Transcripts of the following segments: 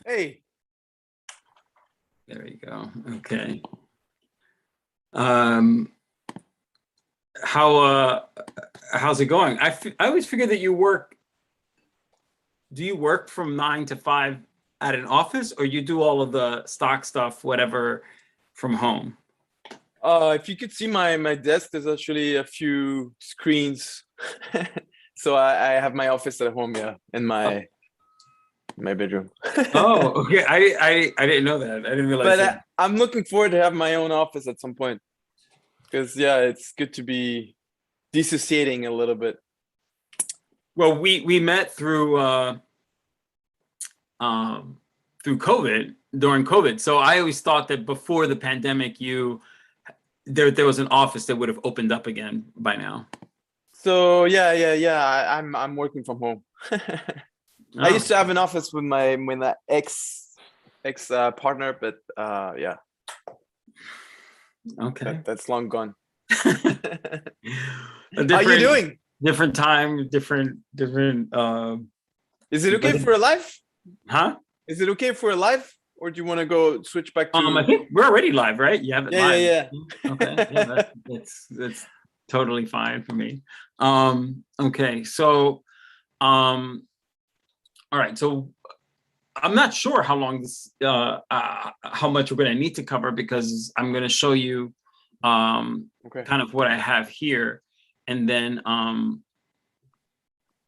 Hey, There you go. Okay. Um, how's it going? I always figured that do you work from 9 to 5 at an office, or you do all of the stock stuff, whatever, from home? if you could see my desk, there's actually a few screens. So I have my office at home, yeah, in my bedroom. Oh, okay. I didn't know that. I didn't realize But that. I'm looking forward to have my own office at some point because yeah, it's good to be dissociating a little bit. Well, we met um through COVID, during COVID. So I always thought that before the pandemic, there was an office that would have opened up again by now. So yeah. I'm working from home. I Oh, used to have an office with my ex partner, but yeah, okay. that's long gone. A How you different doing? different time, different Is it okay but for a live? huh? Is it okay for a live, or do you want to go switch back I to? think we're already live, right? You have it live. Yeah. Okay. Yeah, that's totally fine for me. Okay. So all right. So I'm not sure how long how much we're going to need to cover, because I'm going to show you Okay. kind of what I have here, and then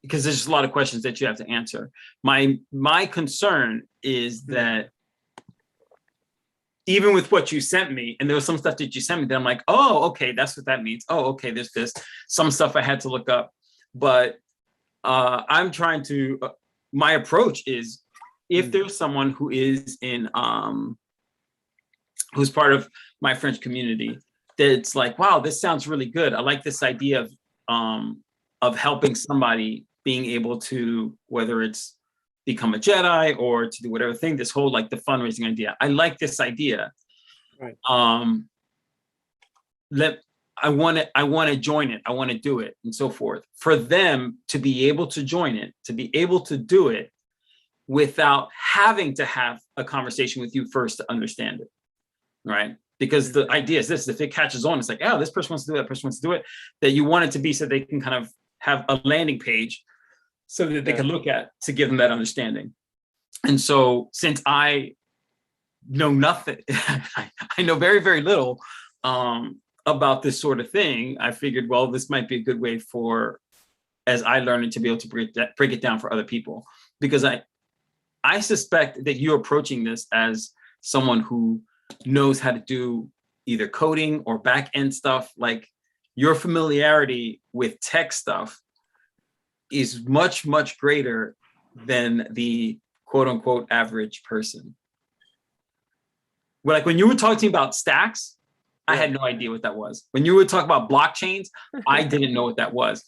because there's just a lot of questions that you have to answer. My concern is that even with what you sent me, and there was some stuff that you sent me that I'm like, oh, okay, that's what that means. Oh, okay, there's this. Some stuff I had to look up, but I'm trying to. My approach is, if there's someone who is who's part of my French community, that's like, wow, this sounds really good. I like this idea of helping somebody being able to, whether it's become a Jedi or to do whatever thing, this whole like the fundraising idea. I like this idea. Right. Let I want to join it. I want to do it, and so forth. For them to be able to join it, to be able to do it without having to have a conversation with you first to understand it, right? Because the idea is this: if it catches on, it's like, oh, this person wants to do it, that person wants to do it. That you want it to be so they can kind of have a landing page so that they can look at to give them that understanding. And so, since I know nothing, I know very, very little about this sort of thing, I figured, well, this might be a good way for, as I learn it, to be able to break it down for other people. Because I suspect that you're approaching this as someone who knows how to do either coding or back end stuff. Like, your familiarity with tech stuff is much, much greater than the quote unquote average person. Well, like when you were talking about stacks, I had no idea what that was. When you were talking about blockchains, I didn't know what that was.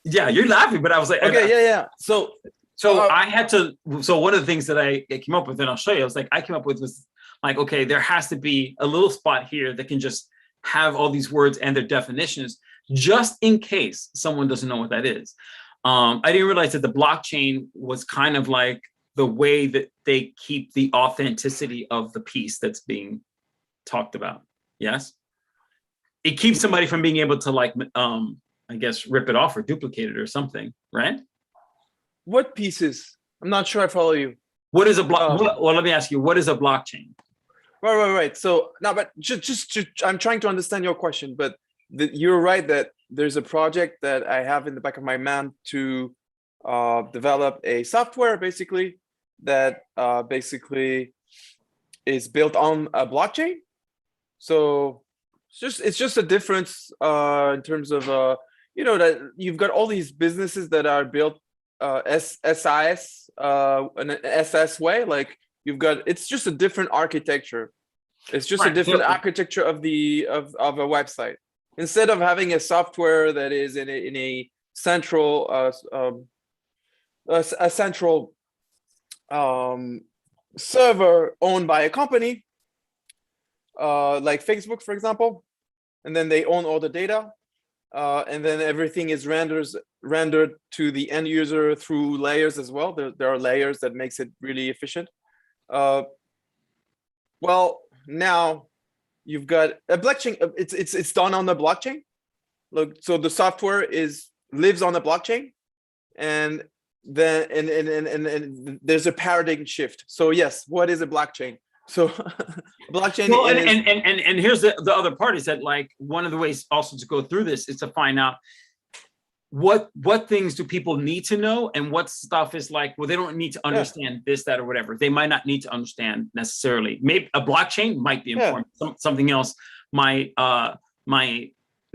Yeah, you're laughing, but I was like, okay, yeah. So I had to. So one of the things that I came up with, and I'll show you, I was like, I came up with was like, okay, there has to be a little spot here that can just have all these words and their definitions, just in case someone doesn't know what that is. I didn't realize that the blockchain was kind of like the way that they keep the authenticity of the piece that's being talked about. Yes, it keeps somebody from being able to, like, I guess, rip it off or duplicate it or something, right? what pieces? I'm not sure I follow you. What is a block? Well, let me ask you, what is a blockchain? Right. So now, but just I'm trying to understand your question, but you're right that there's a project that I have in the back of my mind to develop a software basically that basically is built on a blockchain. So it's just a difference in terms of that you've got all these businesses that are built SIS in an SS way. Like it's just a different architecture. It's just a different architecture of a website. Instead of having a software that is in a central a central server owned by a company, like Facebook, for example, and then they own all the data, and then everything is rendered to the end user through layers as well. There are layers that makes it really efficient. Uh, well, now you've got a blockchain. It's done on the blockchain. Look, so the software lives on the blockchain, and then and there's a paradigm shift. So yes, what is a blockchain? So blockchain Well, is and here's the other part is that, like, one of the ways also to go through this is to find out what things do people need to know, and what stuff is like, well, they don't need to understand this, that, or whatever. They might not need to understand necessarily. Maybe a blockchain might be important. Something else might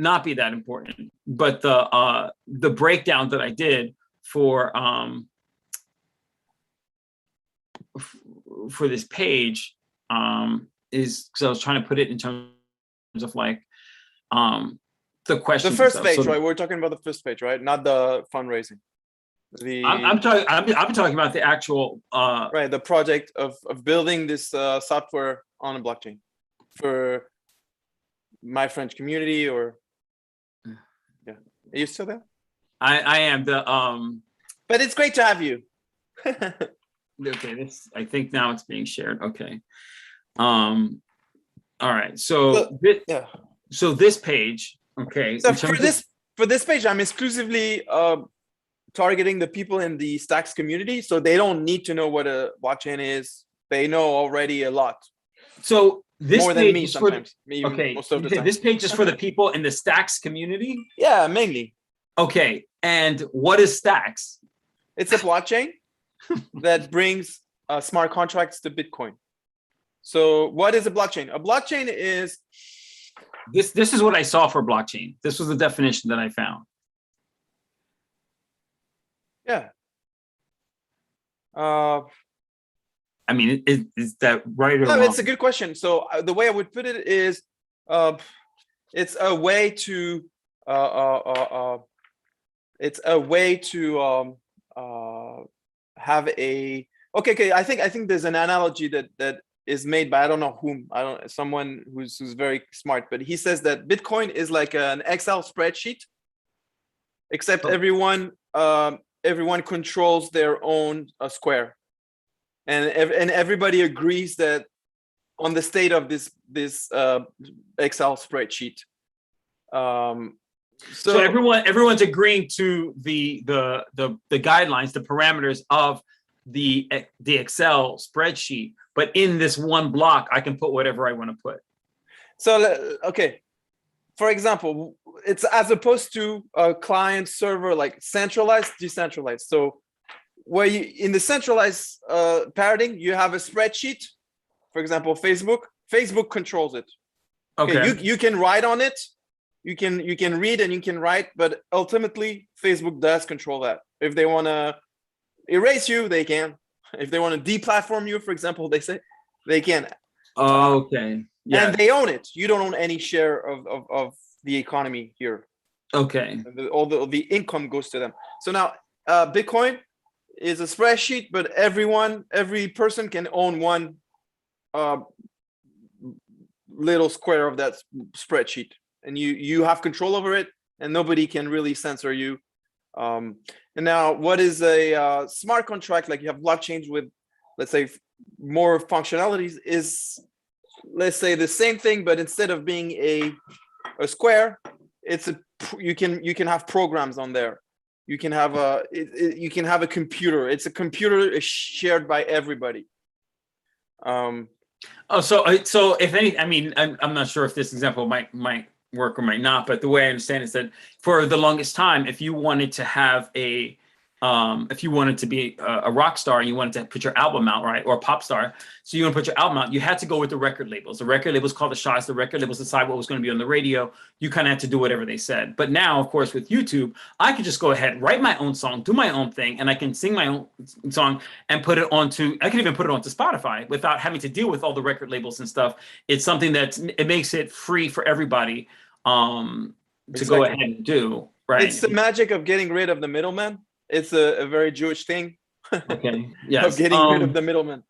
not be that important. But the breakdown that I did for this page is because I was trying to put it in terms of like the question. The first page, right? We're talking about the first page, right? Not the fundraising. I'm talking about the actual right, the project of building this software on a blockchain for my French community. Or are you still there? I am the but it's great to have you. Okay, this, I think now it's being shared. Okay. All right. So this page. Okay. So for this page, I'm exclusively targeting the people in the Stacks community, so they don't need to know what a blockchain is. They know already a lot. So this more than me sometimes. Okay. Most of the time. This page is for the people in the Stacks community. Yeah, mainly. Okay. And what is Stacks? It's a blockchain that brings smart contracts to Bitcoin. So what is a blockchain? A blockchain is this is what I saw for blockchain. This was the definition that I found. Yeah. I mean, is that right or no, wrong? It's a good question. So the way I would put it is, it's a way to have a okay. I think there's an analogy that is made by, I don't know whom, someone who's very smart, but he says that Bitcoin is like an Excel spreadsheet, except everyone controls their own square, and everybody agrees that on the state of this Excel spreadsheet. So everyone's agreeing to the guidelines, the parameters of the Excel spreadsheet, but in this one block, I can put whatever I want to put. So, okay. For example, it's as opposed to a client server, like centralized, decentralized. So where you, in the centralized paradigm, you have a spreadsheet. For example, Facebook controls it. Okay. You can write on it. You can read and you can write, but ultimately Facebook does control that. If they want to erase you, they can. If they want to deplatform you, for example, they say they can. Okay. Yeah. And they own it. You don't own any share of the economy here. Okay. All the income goes to them. So now Bitcoin is a spreadsheet, but every person can own one little square of that spreadsheet, and you have control over it, and nobody can really censor you. And now, what is a smart contract? Like you have blockchains with, let's say, more functionalities, is, let's say, the same thing, but instead of being a square, you can have programs on there. You can have a computer. It's a computer shared by everybody. So if any, I mean, I'm not sure if this example might work or might not, but the way I understand it is that for the longest time, if you wanted to have if you wanted to be a rock star and you wanted to put your album out, right, or a pop star, so you want to put your album out, you had to go with the record labels. The record labels call the shots. The record labels decide what was going to be on the radio. You kind of had to do whatever they said. But now, of course, with YouTube, I could just go ahead, write my own song, do my own thing, and I can sing my own song and put it onto, I can even put it onto Spotify without having to deal with all the record labels and stuff. It's something it makes it free for everybody to go ahead and do. Right. It's the magic of getting rid of the middleman. It's a very Jewish thing. Okay. Yes. Of getting rid of the middleman.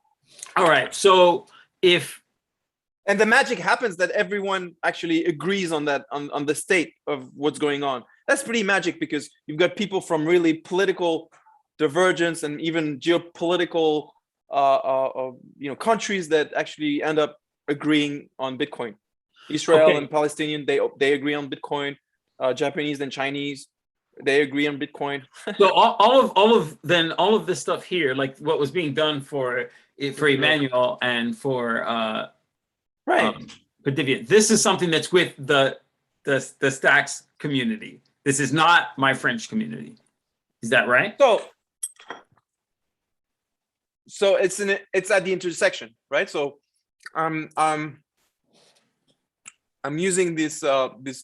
All right. So and the magic happens that everyone actually agrees on that, on the state of what's going on. That's pretty magic, because you've got people from really political divergence and even geopolitical countries that actually end up agreeing on Bitcoin. Israel Okay. and Palestinian, they agree on Bitcoin. Japanese and Chinese, they agree on Bitcoin. So all of this stuff here, like what was being done for Emmanuel and Right. for Divya, this is something that's with the Stacks community. This is not my French community. Is that right? So it's at the intersection, right? So I'm using this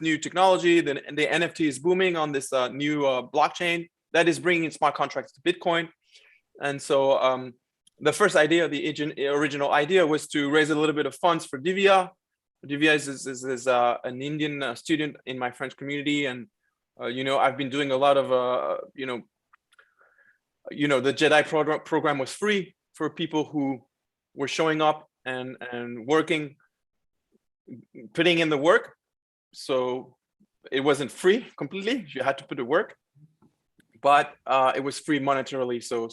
new technology. The NFT is booming on this new blockchain that is bringing smart contracts to Bitcoin. And so the first idea, the original idea, was to raise a little bit of funds for Divya. Divya is an Indian student in my French community, and I've been doing a lot of the Jedi program was free for people who were showing up and working, putting in the work. So it wasn't free completely. You had to put the work, but it was free monetarily. So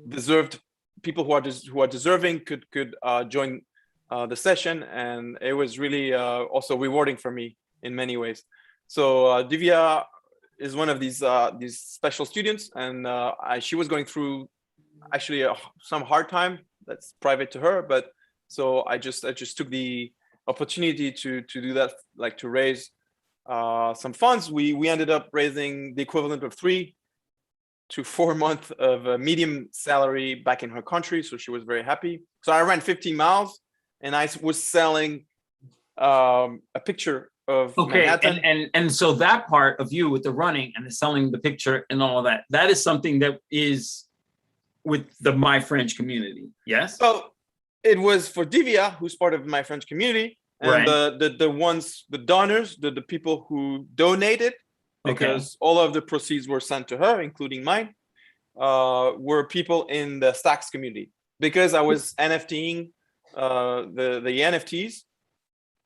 deserved people who are deserving could join the session, and it was really also rewarding for me in many ways. So Divya is one of these special students, and she was going through actually some hard time that's private to her, but so I just took the opportunity to do that, like to raise some funds. We ended up raising the equivalent of 3 to 4 months of a medium salary back in her country, so she was very happy. So I ran 15 miles, and I was selling a picture of Manhattan. And so that part of you with the running and the selling the picture and all of that is something that is with the My French community. Yes. So it was for Divya, who's part of My French community, and right. the donors, the people who donated, because all of the proceeds were sent to her, including mine, were people in the Stacks community, because I was NFTing the NFTs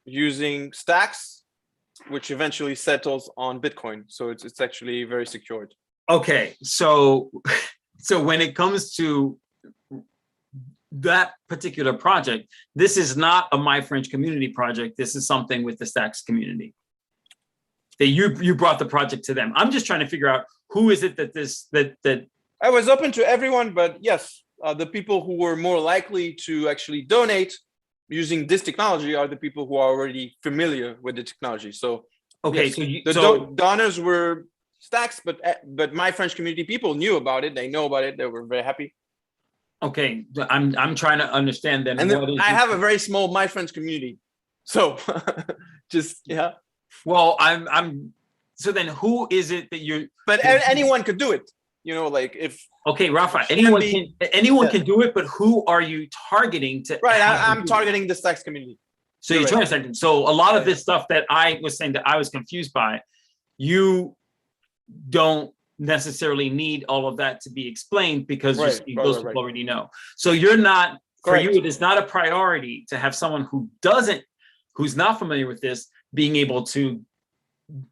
using Stacks, which eventually settles on Bitcoin. So it's actually very secured. Okay, so when it comes to that particular project, this is not a My French community project. This is something with the Stacks community. That you brought the project to them. I'm just trying to figure out who is it that I was open to everyone, but yes, the people who were more likely to actually donate using this technology are the people who are already familiar with the technology. So okay, yes, the donors were Stacks, but My French community people knew about it. They know about it. They were very happy. Okay, I'm trying to understand then. And then I have a very small My French community, so just yeah. Well, I'm. So then, who is it that you're? But anyone could do it. Like if. Okay, Rafa. Anyone can do it, but who are you targeting to? Right, I'm targeting the Stacks community. So you're trying to say. So a lot of this stuff that I was saying that I was confused by, you don't necessarily need all of that to be explained because those people already know. So you're not. Correct. For you, it is not a priority to have someone who's not familiar with this being able to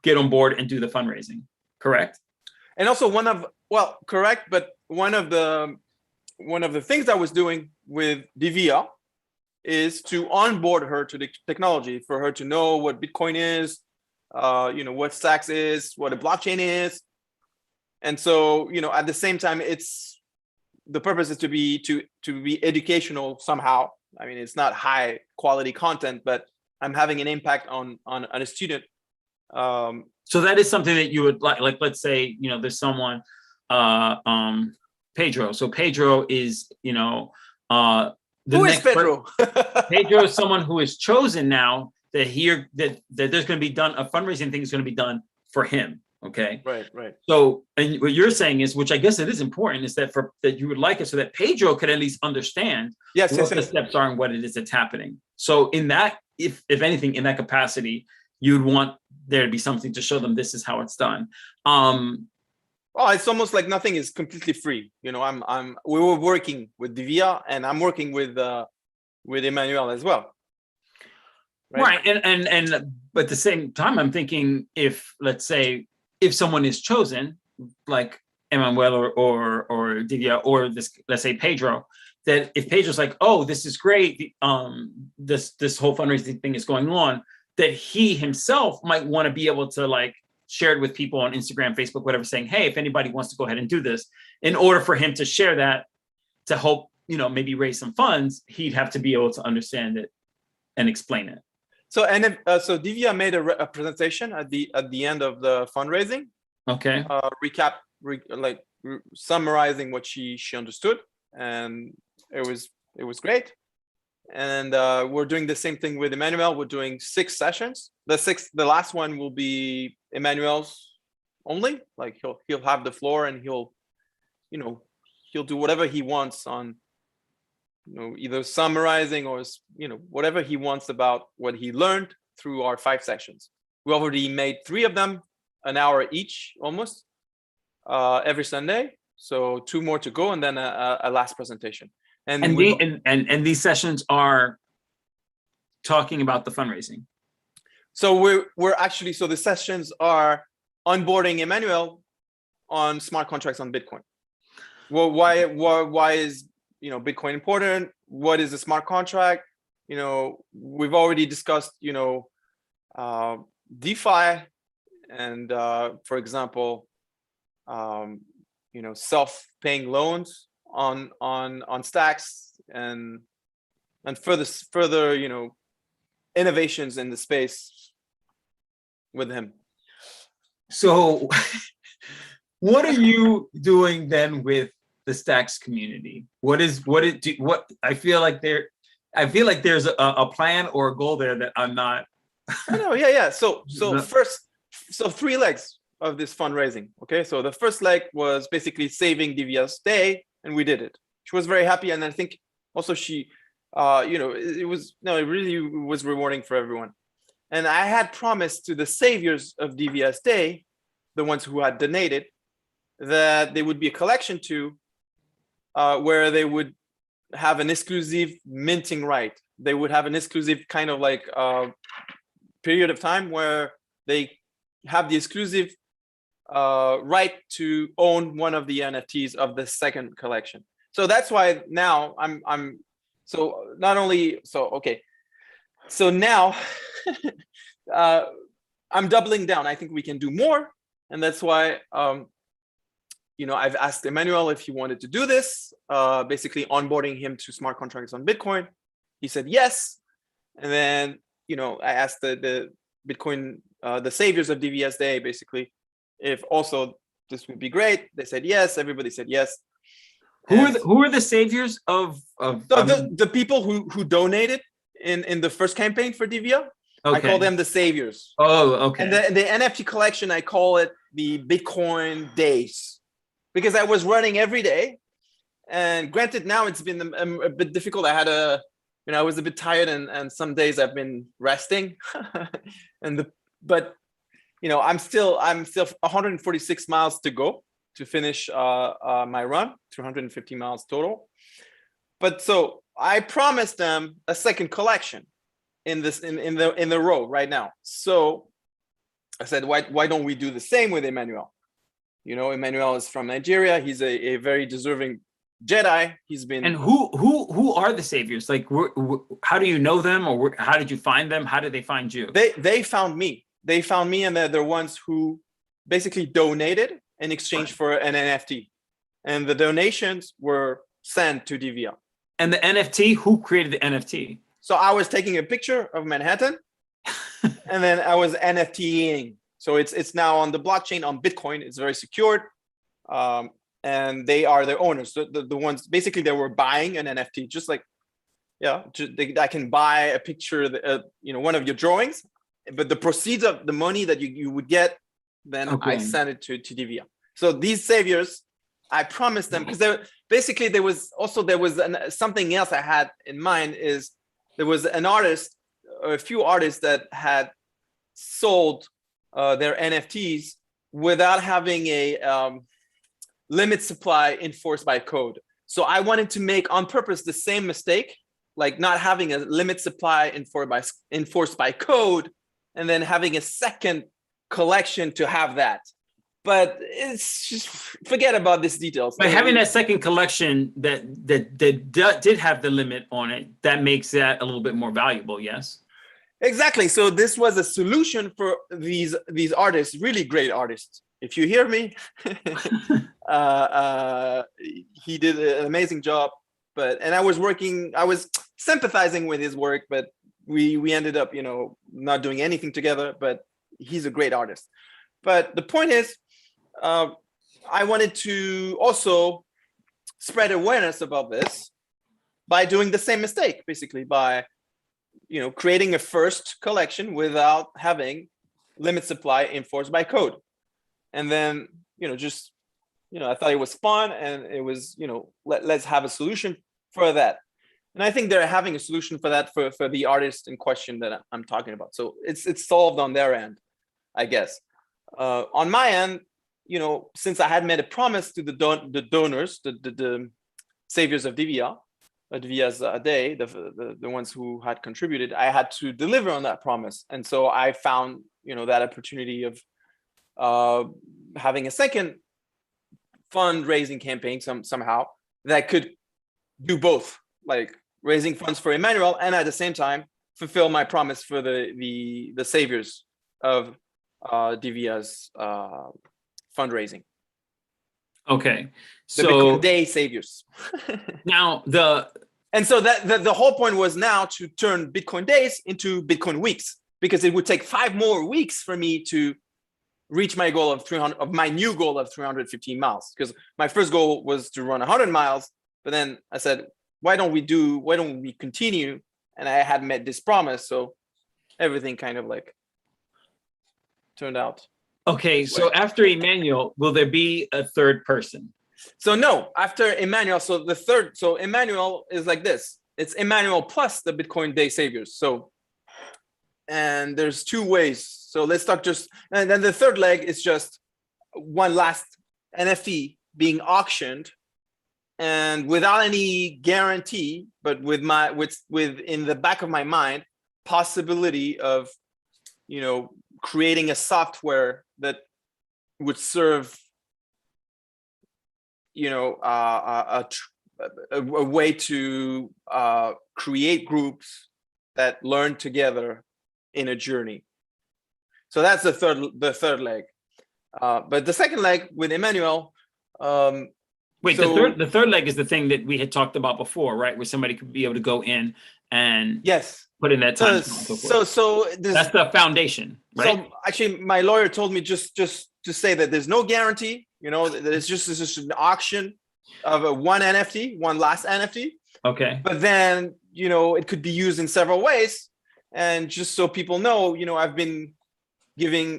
get on board and do the fundraising, correct? And also correct, but one of the things I was doing with Divya is to onboard her to the technology, for her to know what Bitcoin is, what Stacks is, what a blockchain is. And so, at the same time, the purpose is to be educational somehow. I mean, it's not high quality content, but I'm having an impact on a student. So that is something that you would like, let's say, there's someone, Pedro. So Pedro is, who is Pedro? Pedro is someone who is chosen now that there's going to be done, a fundraising thing is going to be done for him. Okay. Right. So, and what you're saying is, which I guess it is important, is that that you would like it so that Pedro could at least understand what the steps are and what it is that's happening. So in that, if anything, in that capacity, you'd want there to be something to show them this is how it's done. It's almost like nothing is completely free. We were working with Divya, and I'm working with Emmanuel as well. Right. And but at the same time, I'm thinking, if let's say if someone is chosen, like Emmanuel or Divya or this, let's say Pedro, that if Pedro's like, oh, this is great, this whole fundraising thing is going on, that he himself might want to be able to like share it with people on Instagram, Facebook, whatever, saying, hey, if anybody wants to go ahead and do this, in order for him to share that, to help, maybe raise some funds, he'd have to be able to understand it and explain it. So so Divya made a presentation at the end of the fundraising. Okay. Summarizing what she understood, and it was great. And we're doing the same thing with Emmanuel. We're doing 6 sessions. The last one will be Emmanuel's only. Like he'll have the floor, and he'll do whatever he wants on, either summarizing or whatever he wants about what he learned through our 5 sessions. We already made 3 of them, an hour each, almost every Sunday. So 2 more to go, and then a last presentation. And these sessions are talking about the fundraising. So we're actually, so the sessions are onboarding Emmanuel on smart contracts on Bitcoin. Well, why is Bitcoin important? What is a smart contract? We've already discussed DeFi and for example self-paying loans on stacks and further innovations in the space with him. So what are you doing then with the stacks community? I feel like there's a plan or a goal there that I'm not. Yeah. So 3 legs of this fundraising. Okay, so the first leg was basically saving Divya's day, and we did it. She was very happy, and I think also she, it really was rewarding for everyone. And I had promised to the saviors of Divya's day, the ones who had donated, that there would be a collection too, where they would have an exclusive minting right. They would have an exclusive kind of like period of time where they have the exclusive right to own one of the NFTs of the second collection. So that's why now so now I'm doubling down. I think we can do more, and that's why I've asked Emmanuel if he wanted to do this, basically onboarding him to smart contracts on Bitcoin. He said yes, and then I asked the Bitcoin, the saviors of DVS Day, basically, if also this would be great. They said yes. Everybody said yes. Who are the saviors of the people who donated in the first campaign for Divya? Okay. I call them the saviors. Oh, okay. And the NFT collection, I call it the Bitcoin days, because I was running every day. And granted, now it's been a bit difficult. I had I was a bit tired, and some days I've been resting. But I'm still 146 miles to go to finish my run, 250 miles total. But so I promised them a second collection in the row right now. So I said, why don't we do the same with Emmanuel? Emmanuel is from Nigeria. He's a very deserving Jedi. He's been. And who are the saviors? Like, how do you know them, or how did you find them? How did they find you? They found me. They found me, and they're the ones who basically donated in exchange for an NFT, and the donations were sent to Divya. And the NFT, who created the NFT? So I was taking a picture of Manhattan, and then I was NFTing. So it's now on the blockchain on Bitcoin. It's very secured, and they are their owners. The ones basically they were buying an NFT, just like I can buy a picture, one of your drawings, but the proceeds of the money that you would get, then I send it to Divya. So these saviors, I promised them, because there was something else I had in mind. Is there was an artist, or a few artists that had sold their NFTs without having a limit supply enforced by code. So I wanted to make on purpose the same mistake, like not having a limit supply enforced by code, and then having a second collection to have that. but it's just forget about these details. But having that second collection that did have the limit on it, that makes that a little bit more valuable. Yes. Exactly. So this was a solution for these artists, really great artists. If you hear me, he did an amazing job. And I was sympathizing with his work, but we ended up, not doing anything together. But he's a great artist. But the point is, I wanted to also spread awareness about this by doing the same mistake, basically by creating a first collection without having limit supply enforced by code. And then, I thought it was fun, and it was, let's have a solution for that. And I think they're having a solution for that for the artist in question that I'm talking about. So it's solved on their end, I guess. On my end, since I had made a promise to the donors, the saviors of Divya, Divya's day, the ones who had contributed, I had to deliver on that promise. And so I found, that opportunity of having a second fundraising campaign somehow that could do both, like raising funds for Emmanuel and at the same time fulfill my promise for the saviors of Divya's fundraising. Okay, The Bitcoin Day saviors. Now and so that the whole point was now to turn Bitcoin days into Bitcoin weeks, because it would take 5 more weeks for me to reach my goal of my new goal of 315 miles. Because my first goal was to run 100 miles, but then I said, why don't we continue? And I had met this promise, so everything kind of like turned out. Okay, so after Emmanuel, will there be a third person? So no, after Emmanuel, so Emmanuel is like this. It's Emmanuel plus the Bitcoin Day saviors. So, and there's 2 ways. So let's talk and then the third leg is just one last NFT being auctioned, and without any guarantee, but with in the back of my mind, possibility of, creating a software that would serve, a way to create groups that learn together in a journey. So that's the third leg. But the second leg with Emmanuel. Wait, the third leg is the thing that we had talked about before, right? Where somebody could be able to go in and put in that time. So that's the foundation, right? So actually, my lawyer told me just to say that there's no guarantee. That it's just an auction of one NFT, one last NFT. Okay. But then it could be used in several ways, and just so people know, I've been giving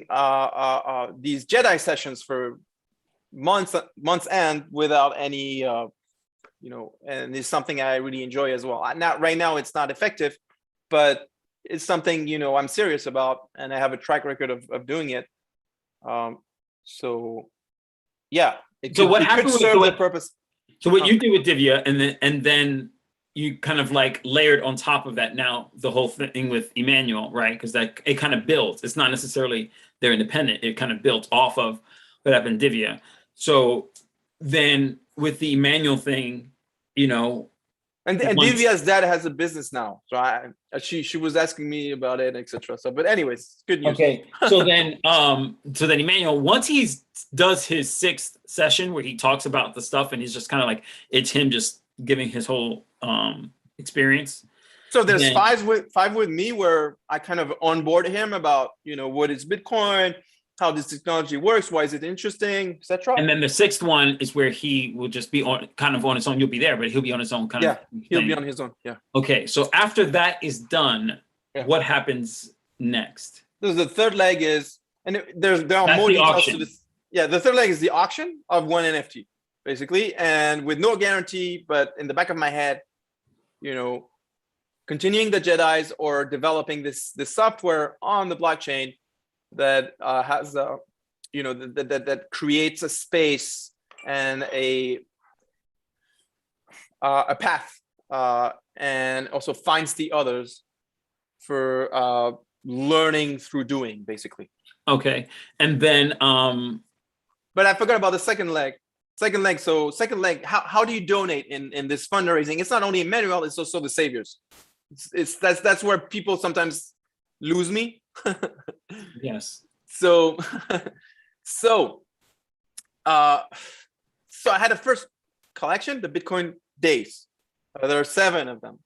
these Jedi sessions for months and without any and it's something I really enjoy as well. Not right now, it's not effective, but it's something I'm serious about, and I have a track record of doing it. So yeah, what happened could serve the purpose. So what you did with Divya, and then you kind of like layered on top of that now the whole thing with Emmanuel, right? Because that it kind of builds. It's not necessarily they're independent. It kind of built off of what happened in Divya. So then with the Emmanuel thing, and Divya's dad has a business now, so she was asking me about it, etc. So, but anyways, good news. Okay, so then Emmanuel, once he does his 6th session where he talks about the stuff, and he's just kind of like it's him just giving his whole experience. So there's 5 with me where I kind of onboard him about what is Bitcoin, how this technology works, why is it interesting, etc. And then the 6th one is where he will just be on his own. You'll be there, but he'll be on his own kind of thing. He'll be on his own. Yeah. Okay, so after that is done, what happens next? So the third leg is, and there are more details to this. Yeah, the third leg is the auction of one NFT, basically, and with no guarantee, but in the back of my head, continuing the Jedis or developing this software on the blockchain that has that creates a space and a path, and also finds the others for learning through doing, basically. Okay, and then but I forgot about the second leg. Second leg. So second leg. How do you donate in this fundraising? It's not only Emmanuel, it's also the Saviors. That's where people sometimes lose me. Yes. So so so I had a first collection, the Bitcoin Days. There are 7 of them.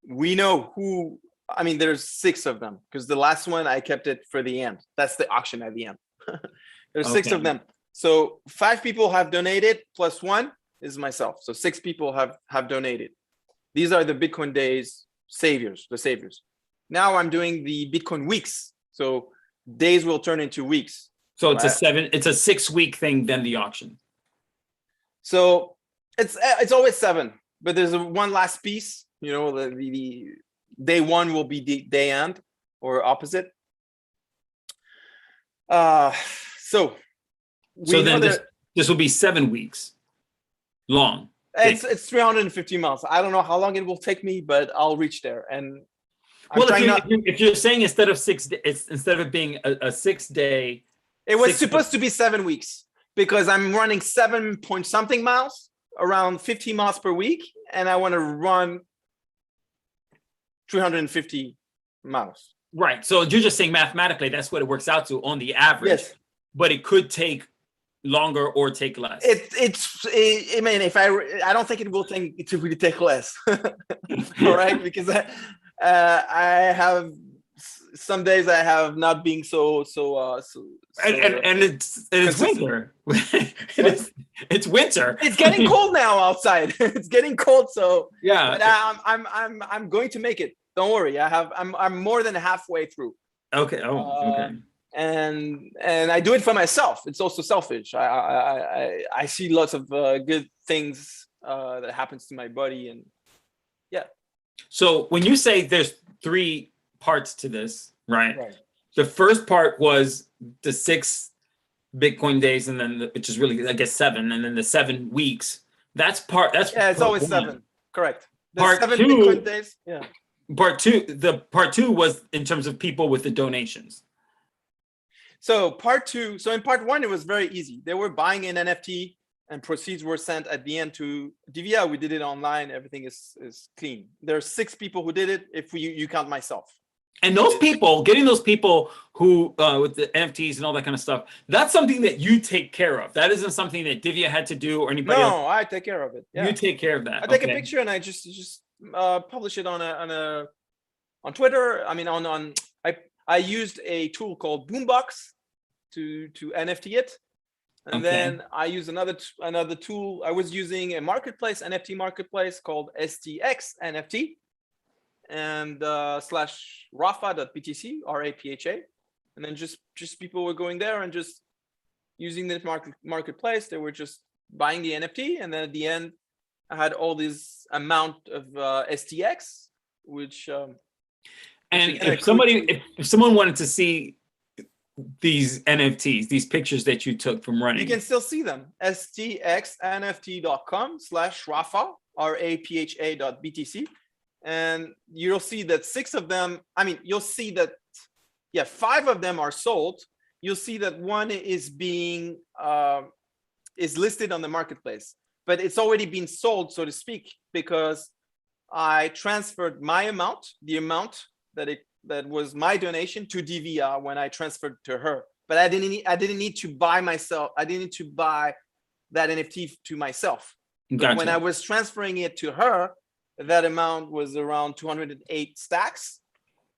We know who. I mean, there's 6 of them because the last one I kept it for the end. That's the auction at the end. There's 6 of them. So 5 people have donated, plus 1 is myself. So 6 people have donated. These are the Bitcoin Days saviors, the saviors. Now I'm doing the Bitcoin weeks. So days will turn into weeks. So it's a 6-week thing, then the auction. So it's always 7, but there's one last piece. You know, the day 1 will be the day end or opposite. So then this will be 7 weeks long. It's 350 miles. I don't know how long it will take me, but I'll reach there. And if you're saying instead of it being a 6-day, it was supposed to be 7 weeks because I'm running 7 point something miles, around 50 miles per week, and I want to run 350 miles. Right. So you're just saying mathematically that's what it works out to on the average. Yes. But it could take longer or take less. I mean, I don't think it will really take less. All right, because I have some days I have not being so and it's winter. it's winter. It's getting cold now outside. It's getting cold, so yeah. But I'm going to make it. Don't worry. I'm more than halfway through. Okay. Okay. And I do it for myself. It's also selfish. I see lots of good things that happens to my body, and yeah. So when you say there's 3 parts to this, right? The first part was the 6 Bitcoin days, and then which is really, I guess, 7, and then the 7 weeks. That's it's always 7. Correct. The part 7 2, Bitcoin days. Yeah. Part 2 was in terms of people with the donations. So part 2. So in part 1, it was very easy. They were buying an NFT, and proceeds were sent at the end to Divya. We did it online. Everything is clean. There are 6 people who did it. If you count myself. And those people, getting those people who with the NFTs and all that kind of stuff, that's something that you take care of. That isn't something that Divya had to do or anybody else. No, I take care of it. Yeah. You take care of that. I take a picture and I just publish it on Twitter. I mean, I used a tool called Boombox to NFT it, and then I use another tool. I was using a NFT marketplace called STX NFT. And /rafa.btc, RAPHA, and then just people were going there and just using the marketplace. They were just buying the NFT, and then at the end, I had all this amount of STX, which. And if someone wanted to see these NFTs, these pictures that you took from running, you can still see them. stxnft.com/rafa, RAPHA.btc. And you'll see that 6 of them, I mean, you'll see that, 5 of them are sold. You'll see that 1 is being, is listed on the marketplace, but it's already been sold, so to speak, because I transferred my amount, the amount that was my donation to Divya when I transferred to her. But I didn't need to buy myself. I didn't need to buy that NFT to myself. Gotcha. When I was transferring it to her, that amount was around 208 stacks,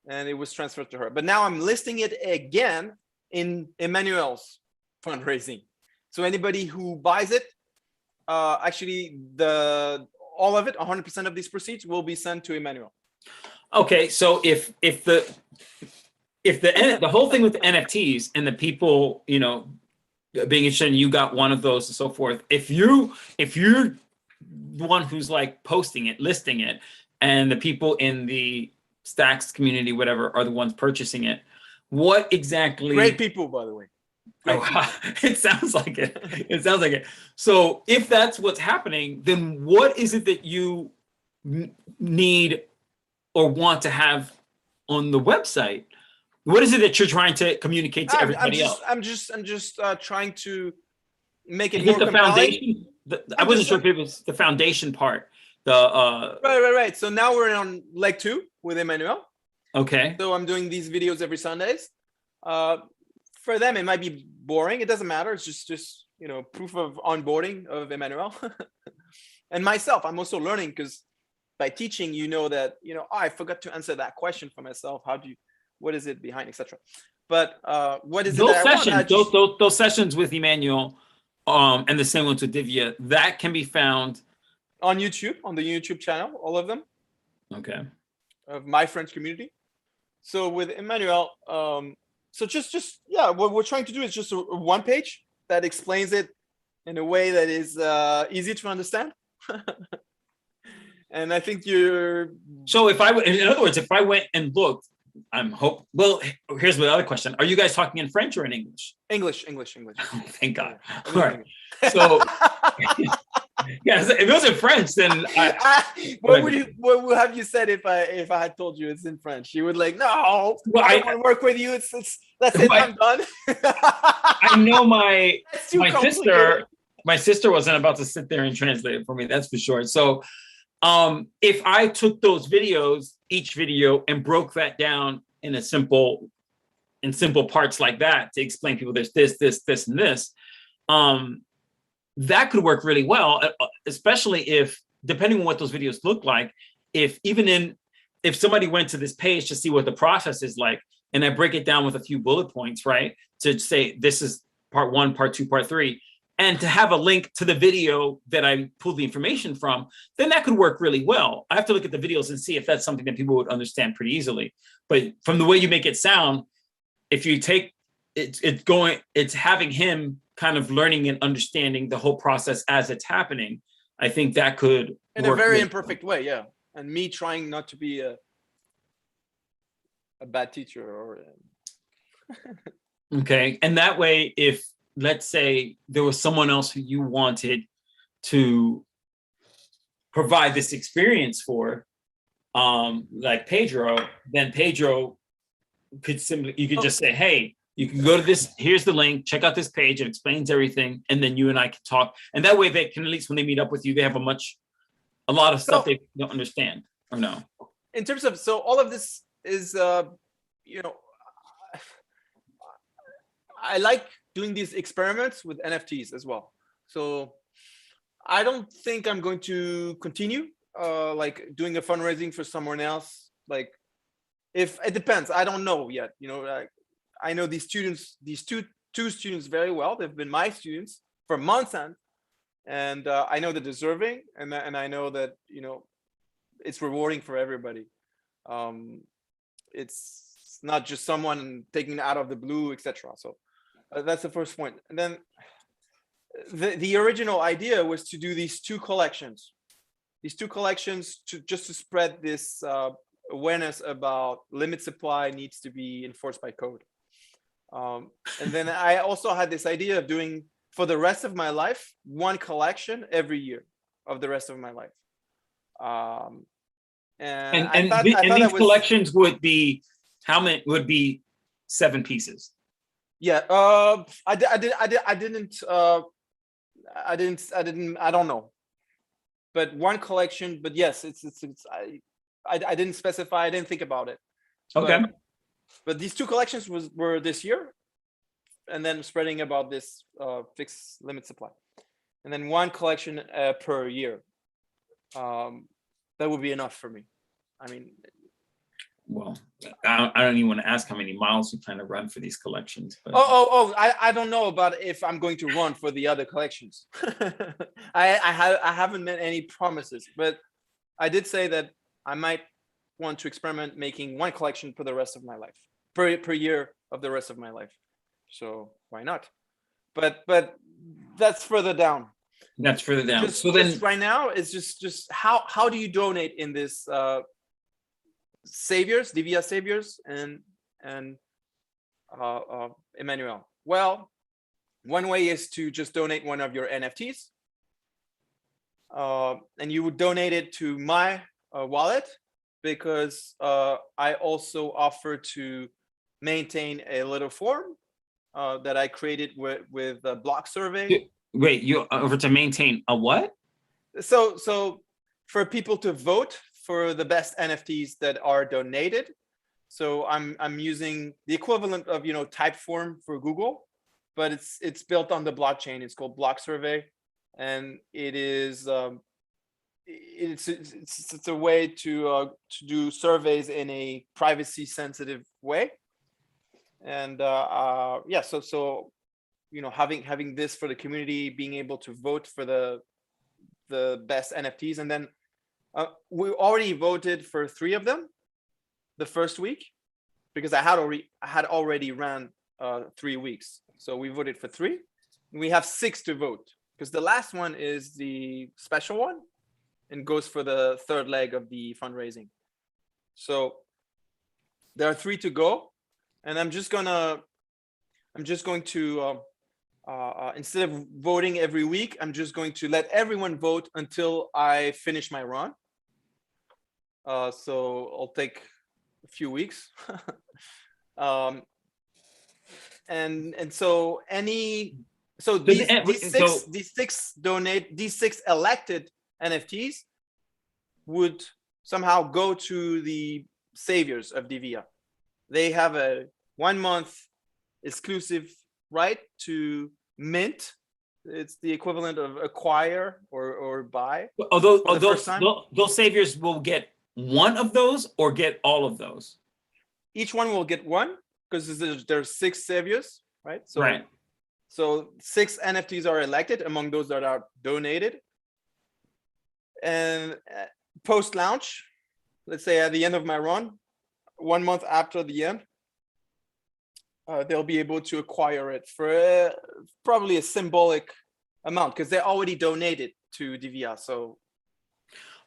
and it was transferred to her. But now I'm listing it again in Emmanuel's fundraising. So anybody who buys it, actually, all of it, 100% of these proceeds will be sent to Emmanuel. Okay, so if the whole thing with the NFTs and the people, being interested, and you got one of those and so forth, if you're the one who's like posting it, listing it, and the people in the Stacks community, whatever, are the ones purchasing it, what exactly? Great people, by the way. It sounds like it. It sounds like it. So if that's what's happening, then what is it that you need or want to have on the website What is it that you're trying to communicate to everybody else? I'm just trying to make it Is it more the compelling. foundation? I I'm wasn't just sure if it was the foundation part. The right. So now we're on leg 2 with Emmanuel. okay. So I'm doing these videos every Sundays. For them, it might be boring. It doesn't matter. It's just proof of onboarding of Emmanuel. And myself, I'm also learning, because by teaching, that I forgot to answer that question for myself. What is it behind, etc. But what is it Those that I want? sessions, those sessions with Emmanuel, and the same ones with Divya, that can be found on YouTube, on the YouTube channel, all of them. Okay. Of my French community. So with Emmanuel, so just yeah, what we're trying to do is just a one page that explains it in a way that is easy to understand. And I think you're. So in other words, if I went and looked, well, here's the other question. Are you guys talking in French or in English? English. Oh, thank God. English, all right. So yeah, if it was in French, then what would have you said if I had told you it's in French? You would no, well, I don't want to work with you. It's that's it. I'm done. I know my sister wasn't about to sit there and translate it for me. That's for sure. So if I took those videos, each video, and broke that down in simple parts like that to explain people there's this, and this, that could work really well, especially if, depending on what those videos look like, if somebody went to this page to see what the process is like, and I break it down with a few bullet points, right, to say this is part 1, part 2, part 3, and to have a link to the video that I pulled the information from, then that could work really well. I have to look at the videos and see if that's something that people would understand pretty easily. But from the way you make it sound, if you take it's having him kind of learning and understanding the whole process as it's happening. I think that could in a very imperfect way, yeah. And me trying not to be a bad teacher or. Okay, and that way, if let's say there was someone else who you wanted to provide this experience for, like Pedro, then Pedro could just say, hey, you can go to this, here's the link, check out this page, it explains everything, and then you and I can talk. And that way they can, at least when they meet up with you, they have a lot of stuff they don't understand or know. In terms of, so all of this is, I like doing these experiments with NFTs as well. So I don't think I'm going to continue like doing a fundraising for someone else. Like, if it depends, I don't know yet. I know these students, these two students very well. They've been my students for months and I know they're deserving, and I know that it's rewarding for everybody. It's not just someone taking it out of the blue, etc. So that's the first point. And then the original idea was to do these two collections to spread this awareness about limit supply needs to be enforced by code. And then I also had this idea of doing, for the rest of my life, one collection every year of the rest of my life. And these collections would be, how many would be 7 pieces? Yeah, I don't know, but one collection. But yes, I didn't specify. I didn't think about it. Okay. But these 2 collections were this year, and then spreading about this fixed limit supply, and then one collection per year. That would be enough for me. I mean, well, I don't even want to ask how many miles you plan to run for these collections. But... I don't know about if I'm going to run for the other collections. I haven't made any promises, but I did say that I might want to experiment making one collection for the rest of my life, per year of the rest of my life. So why not? But that's further down. That's further down. Just right now, it's just how do you donate in this Saviors, Divya Saviors, and Emmanuel? Well, one way is to just donate one of your NFTs, and you would donate it to my wallet, because I also offer to maintain a little form that I created with a block survey. Wait, you over to maintain a what? So for people to vote for the best NFTs that are donated. So I'm using the equivalent of Typeform for Google, but it's built on the blockchain. It's called Block Survey, and it is it's a way to do surveys in a privacy sensitive way. And yeah, so having this for the community, being able to vote for the best NFTs, and then we already voted for 3 of them the first week, because I had already ran 3 weeks. So we voted for 3. We have 6 to vote, because the last one is the special one and goes for the 3rd leg of the fundraising. So there are 3 to go, and I'm just going to instead of voting every week, I'm just going to let everyone vote until I finish my run. So I'll take a few weeks. And so these six elected NFTs would somehow go to the saviors of Divya. They have a 1 month exclusive right to mint. It's the equivalent of acquire or buy. Although those saviors will get one of those or get all of those. Each one will get one, because there's 6 saviors, right? So, right. So 6 NFTs are elected among those that are donated. And post launch, let's say at the end of my run, 1 month after the end, they'll be able to acquire it for probably a symbolic amount, because they already donated to Divya. So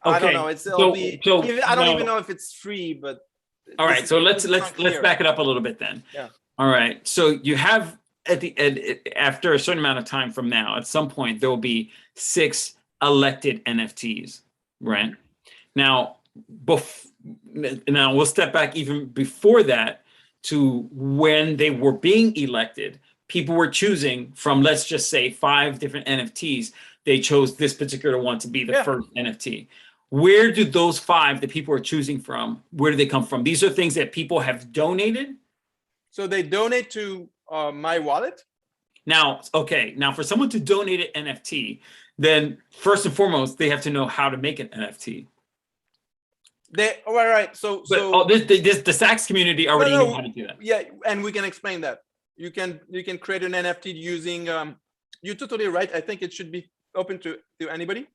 I don't know. I don't even know if it's free, but all right. So let's back it up a little bit then. Yeah. All right. So you have after a certain amount of time from now, at some point there will be 6 elected NFTs, right? Now, we'll step back even before that to when they were being elected. People were choosing from, let's just say, 5 different NFTs. They chose this particular one to be the first NFT. Where do those 5 that people are choosing from, where do they come from? These are things that people have donated? So they donate to my wallet. Now, okay. Now, for someone to donate an NFT, then first and foremost, they have to know how to make an NFT. All right. So the Saks community already know how to do that. Yeah, and we can explain that. You can create an NFT using. You're totally right. I think it should be open to anybody.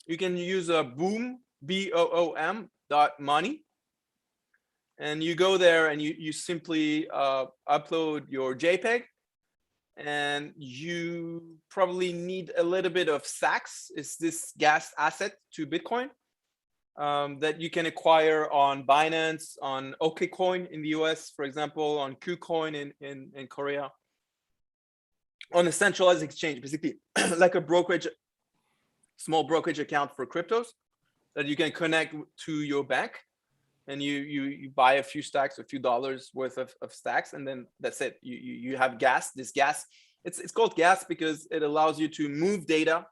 You can use a Boom, BOOM.money, and you go there and you simply upload your JPEG, and you probably need a little bit of Saks. It's this gas asset to Bitcoin that you can acquire on Binance, on OKCoin in the US, for example, on KuCoin in Korea, on a centralized exchange, basically like a small brokerage account for cryptos that you can connect to your bank, and you buy a few stacks, a few dollars worth of stacks, and then that's it. You have gas. This gas, it's called gas because it allows you to move data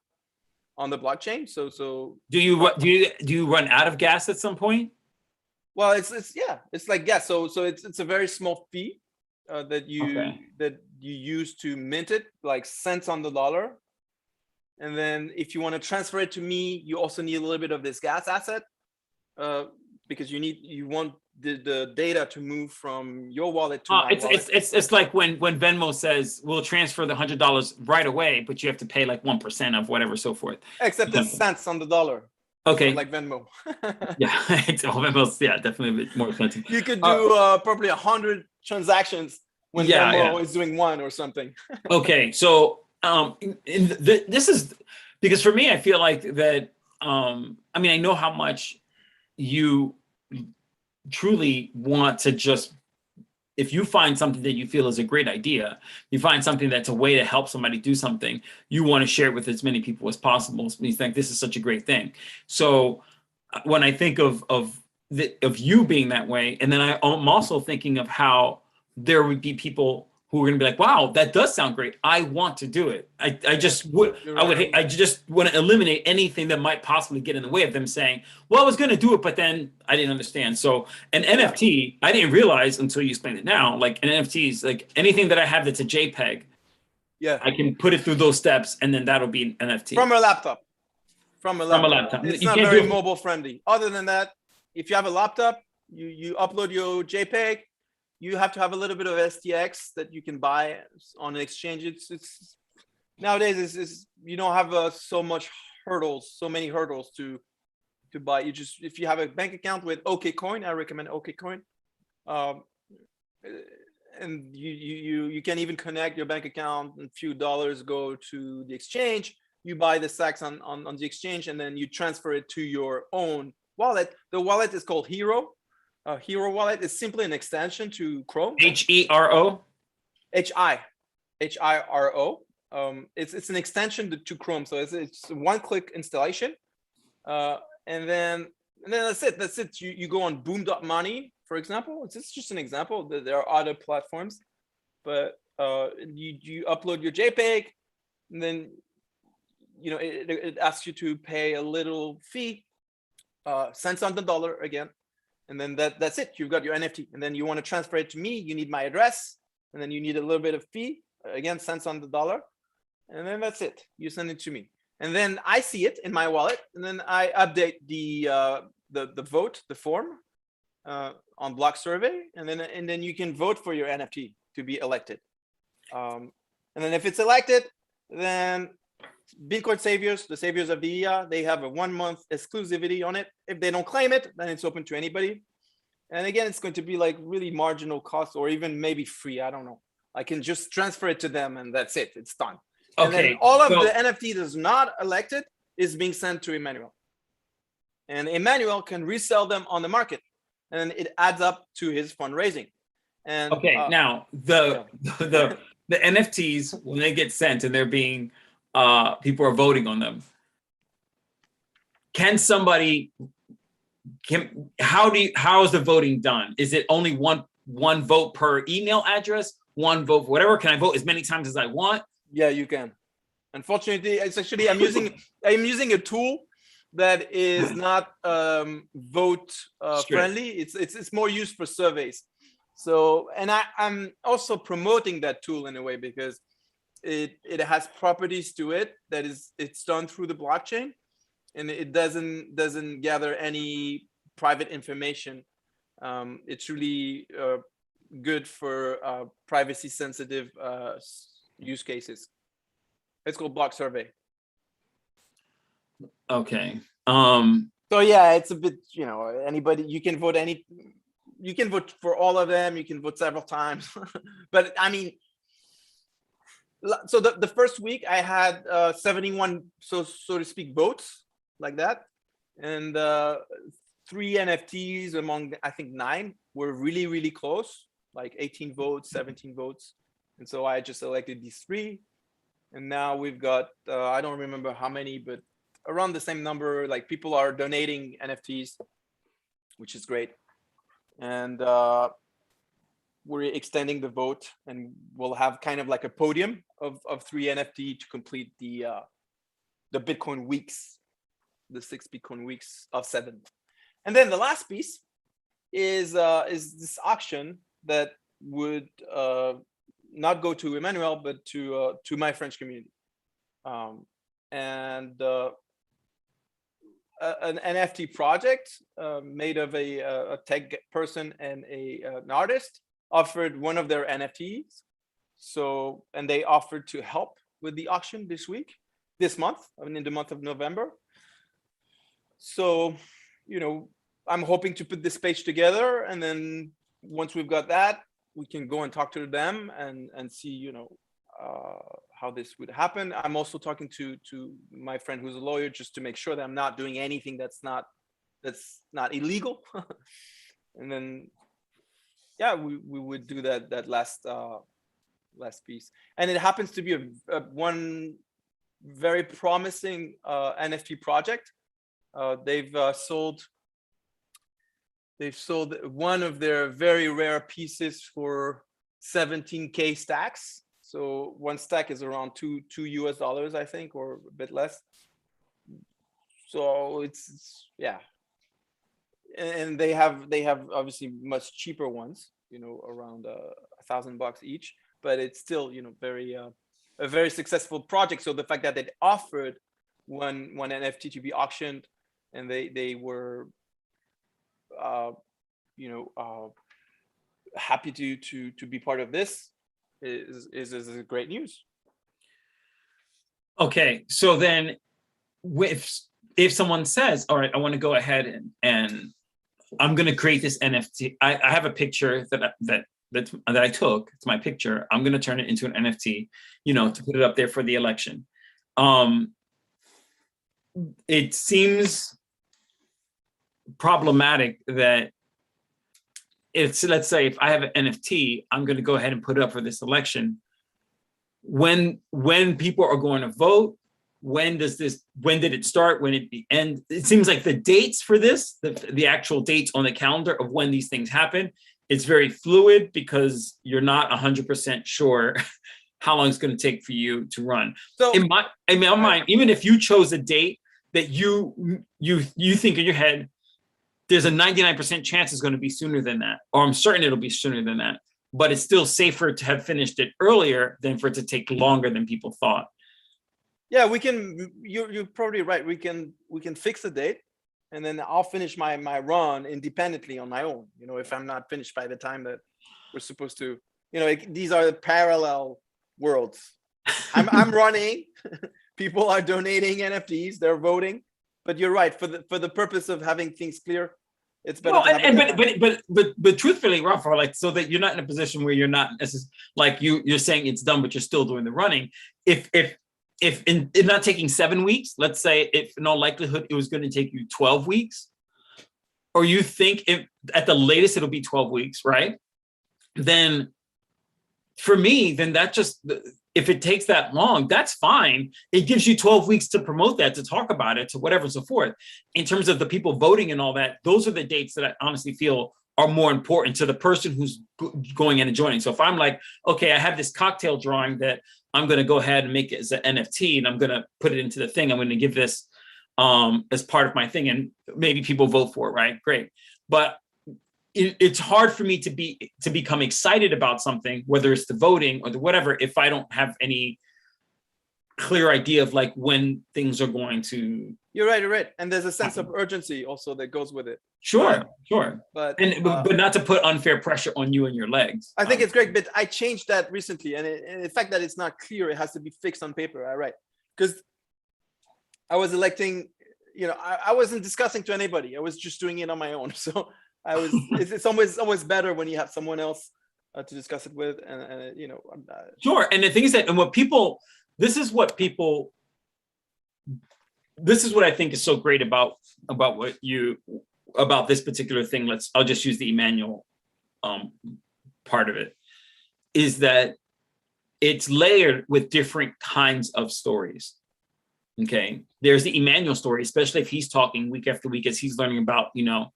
on the blockchain. So do you run out of gas at some point? Well, it's like gas. So it's a very small fee that you use to mint it, like cents on the dollar. And then if you want to transfer it to me, you also need a little bit of this gas asset because you want the data to move from your wallet to my wallet. It's like when Venmo says we'll transfer the $100 right away, but you have to pay like 1% of whatever, so forth. Except it's cents on the dollar. Okay. So like Venmo. Yeah, Venmo's definitely a bit more expensive. You could do probably 100 transactions when Venmo is doing 1 or something. Okay, so this is because for me, I feel like that. I mean, I know how much you truly want to just, if you find something that you feel is a great idea, you find something that's a way to help somebody do something, you want to share it with as many people as possible. So you think this is such a great thing. So when I think of of you being that way. And then I'm also thinking of how there would be people who are going to be like, wow, that does sound great. I want to do it. I just would, You're I would, right. I just want to eliminate anything that might possibly get in the way of them saying, well, I was going to do it, but then I didn't understand. So an NFT, I didn't realize until you explained it now, like an NFT is like anything that I have that's a JPEG, Yeah. I can put it through those steps and then that'll be an NFT. From a laptop. From a From a laptop. laptop. It's You not can't very do it. mobile friendly. Other than that, if you have a laptop, you upload your JPEG. You have to have a little bit of STX that you can buy on an exchange. It's nowadays is you don't have so many hurdles to buy. You just, if you have a bank account with OKCoin, I recommend OKCoin. And you can even connect your bank account, and a few dollars go to the exchange. You buy the sacks on the exchange, and then you transfer it to your own wallet. The wallet is called Hero. Hero wallet is simply an extension to Chrome. HERO. HIRO. It's an extension to Chrome, so it's a one-click installation, and then that's it. That's it. You go on Boom.money, for example. It's just an example. There are other platforms, but you upload your JPEG, and then it asks you to pay a little fee, cents on the dollar again. And then that's it. You've got your NFT. And then you want to transfer it to me. You need my address. And then you need a little bit of fee. Again, cents on the dollar. And then that's it. You send it to me. And then I see it in my wallet. And then I update the vote, the form on Block Survey. And then you can vote for your NFT to be elected. And then if it's elected, then Bitcoin Saviors, the saviors of the year, they have a 1-month exclusivity on it. If they don't claim it, then it's open to anybody. And again, it's going to be like really marginal cost, or even maybe free. I don't know. I can just transfer it to them, and that's it. It's done. Okay. And then all of the NFT that's not elected is being sent to Emmanuel. And Emmanuel can resell them on the market, and it adds up to his fundraising. And okay, now the NFTs, when they get sent and they're being people are voting on them, how is the voting done? Is it only one vote per email address, one vote for whatever? Can I vote as many times as I want? Yeah, you can. Unfortunately, it's actually I'm using a tool that is not vote friendly. It's more used for surveys. So, and I'm also promoting that tool in a way because it has properties to it that it's done through the blockchain, and it doesn't gather any private information. It's really good for privacy sensitive use cases. It's called Block Survey. Okay. So yeah, it's a bit, anybody, you can vote for all of them. You can vote several times, but I mean, so the first week I had 71, so to speak, votes like that. And 3 NFTs among, I think 9 were really, really close, like 18 votes, 17 votes. And so I just selected these 3. And now we've got, I don't remember how many, but around the same number. Like people are donating NFTs, which is great. And we're extending the vote, and we'll have kind of like a podium of 3 NFT to complete the Bitcoin weeks, the 6 Bitcoin weeks of 7. And then the last piece is this auction that would not go to Emmanuel, but to my French community. And an NFT project made of a tech person and an artist offered one of their NFTs. So, and they offered to help with the auction this month, in the month of November. So, I'm hoping to put this page together, and then once we've got that, we can go and talk to them and see, how this would happen. I'm also talking to my friend who's a lawyer, just to make sure that I'm not doing anything that's not illegal. And then, yeah, we would do that last piece. And it happens to be one very promising NFT project. They've sold they've sold one of their very rare pieces for 17K stacks. So one stack is around two US dollars, I think, or a bit less. So it's yeah. And they have obviously much cheaper ones, you know, around $1,000 each, but it's still, you know, very a very successful project. So the fact that they offered one NFT to be auctioned, and they were you know, happy to be part of this is great news. Okay, so then if someone says, all right, I want to go ahead and I'm going to create this NFT. I have a picture that I took. It's my picture. I'm going to turn it into an NFT, you know, to put it up there for the election. It seems problematic that let's say if I have an NFT, I'm going to go ahead and put it up for this election. When people are going to vote, when did it start? When did it end? It seems like the dates for this, the actual dates on the calendar of when these things happen, it's very fluid because you're not 100% sure how long it's going to take for you to run. So in my mind, even if you chose a date that you think in your head, there's a 99% chance it's going to be sooner than that, or I'm certain it'll be sooner than that. But it's still safer to have finished it earlier than for it to take longer than people thought. Yeah, we can. You're probably right. We can fix the date, and then I'll finish my run independently on my own. You know, if I'm not finished by the time that we're supposed to. You know, these are the parallel worlds. I'm running. People are donating NFTs. They're voting. But you're right. For the purpose of having things clear, it's better. Well, but truthfully, Rafa, like, so that you're not in a position where you're not like you're saying it's done, but you're still doing the running. If in not taking 7 weeks, let's say if in all likelihood it was going to take you 12 weeks, or you think if at the latest it'll be 12 weeks, right? Then for me, then that just, if it takes that long, that's fine. It gives you 12 weeks to promote that, to talk about it, to whatever and so forth. In terms of the people voting and all that, those are the dates that I honestly feel are more important to the person who's going in and joining. So if I'm like, okay, I have this cocktail drawing that I'm going to go ahead and make it as an NFT, and I'm going to put it into the thing. I'm going to give this as part of my thing, and maybe people vote for it, right? Great. But it's hard for me to become excited about something, whether it's the voting or the whatever, if I don't have any clear idea of like when things are going to. You're right. And there's a sense of urgency also that goes with it. Sure. But not to put unfair pressure on you and your legs. I think it's great, but I changed that recently, and the fact that it's not clear, it has to be fixed on paper. All right, because I was electing, you know, I wasn't discussing to anybody. I was just doing it on my own. So it's always better when you have someone else to discuss it with, and you know. Sure, and the thing is that, and this is what I think is so great about this particular thing. I'll just use the Emmanuel part of it, is that it's layered with different kinds of stories. Okay, there's the Emmanuel story, especially if he's talking week after week as he's learning about, you know,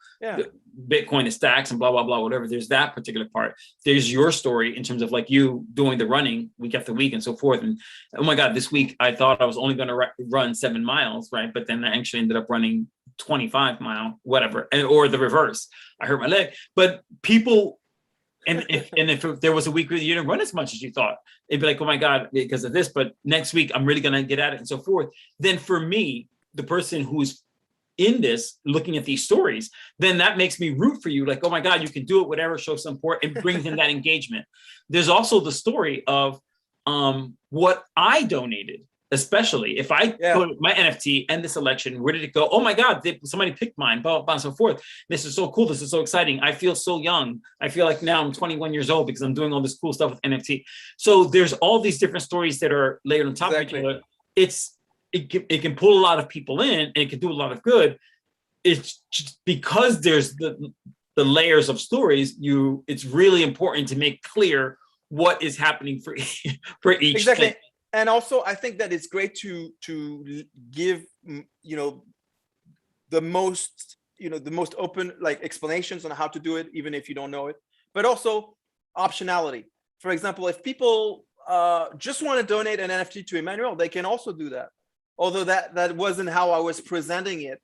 Bitcoin and stacks and blah, blah, blah, whatever. There's that particular part. There's your story in terms of like you doing the running week after week and so forth. And oh my God, this week I thought I was only going to run 7 miles, right? But then I actually ended up running 25 mile, whatever, or the reverse. I hurt my leg. But people, and if there was a week where you didn't run as much as you thought, it'd be like, oh my God, because of this, but next week I'm really going to get at it and so forth. Then for me, the person who's in this, looking at these stories, then that makes me root for you. Like, oh my God, you can do it, whatever, show some support, and brings in that engagement. There's also the story of what I donated, especially if I put my NFT and this election, where did it go? Oh my God, somebody picked mine, blah, blah, blah, and so forth. This is so cool. This is so exciting. I feel so young. I feel like now I'm 21 years old because I'm doing all this cool stuff with NFT. So there's all these different stories that are layered on top of each other. It can pull a lot of people in, and it can do a lot of good. It's just because there's the layers of stories, it's really important to make clear what is happening for each exactly thing. And also, I think that it's great to give, you know, the most the most open like explanations on how to do it, even if you don't know it, but also optionality. For example, if people just want to donate an NFT to Emmanuel, they can also do that. Although that wasn't how I was presenting it.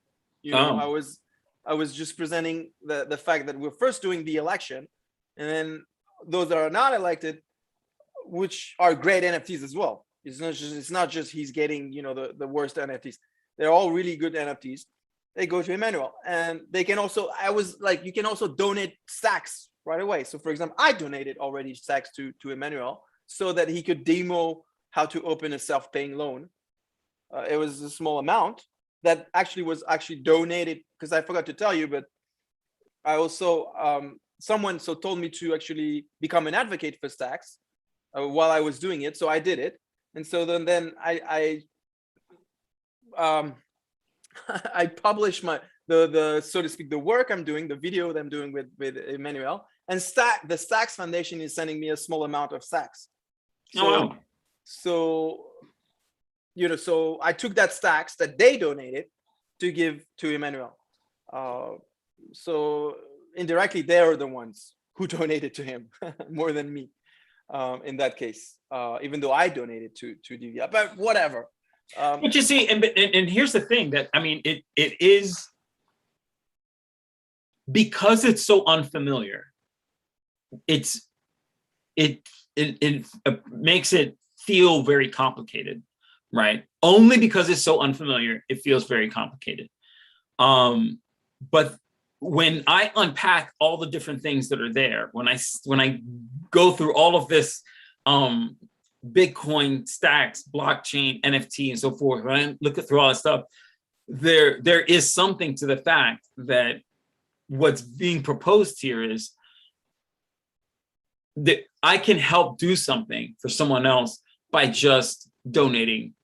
I was just presenting the fact that we're first doing the election, and then those that are not elected, which are great NFTs as well. It's not just he's getting the worst NFTs. They're all really good NFTs. They go to Emmanuel, and they can also. I was like, you can also donate stacks right away. So for example, I donated already stacks to Emmanuel so that he could demo how to open a self-paying loan. It was a small amount that was donated, because I forgot to tell you, but I also someone told me to actually become an advocate for stacks while I was doing it, so I did it. And so then I I published the so to speak the work I'm doing, the video that I'm doing with Emmanuel, and the Stacks Foundation is sending me a small amount of stacks. So, so I took that stacks that they donated to give to Emmanuel. So indirectly, they're the ones who donated to him more than me in that case, even though I donated to DVI, but whatever. But you see, and here's the thing that, I mean, it is, because it's so unfamiliar, it makes it feel very complicated, right? Only because it's so unfamiliar, it feels very complicated. But when I unpack all the different things that are there, when I go through all of this, Bitcoin, stacks, blockchain, NFT, and so forth, when I look through all that stuff, there is something to the fact that what's being proposed here is that I can help do something for someone else by just donating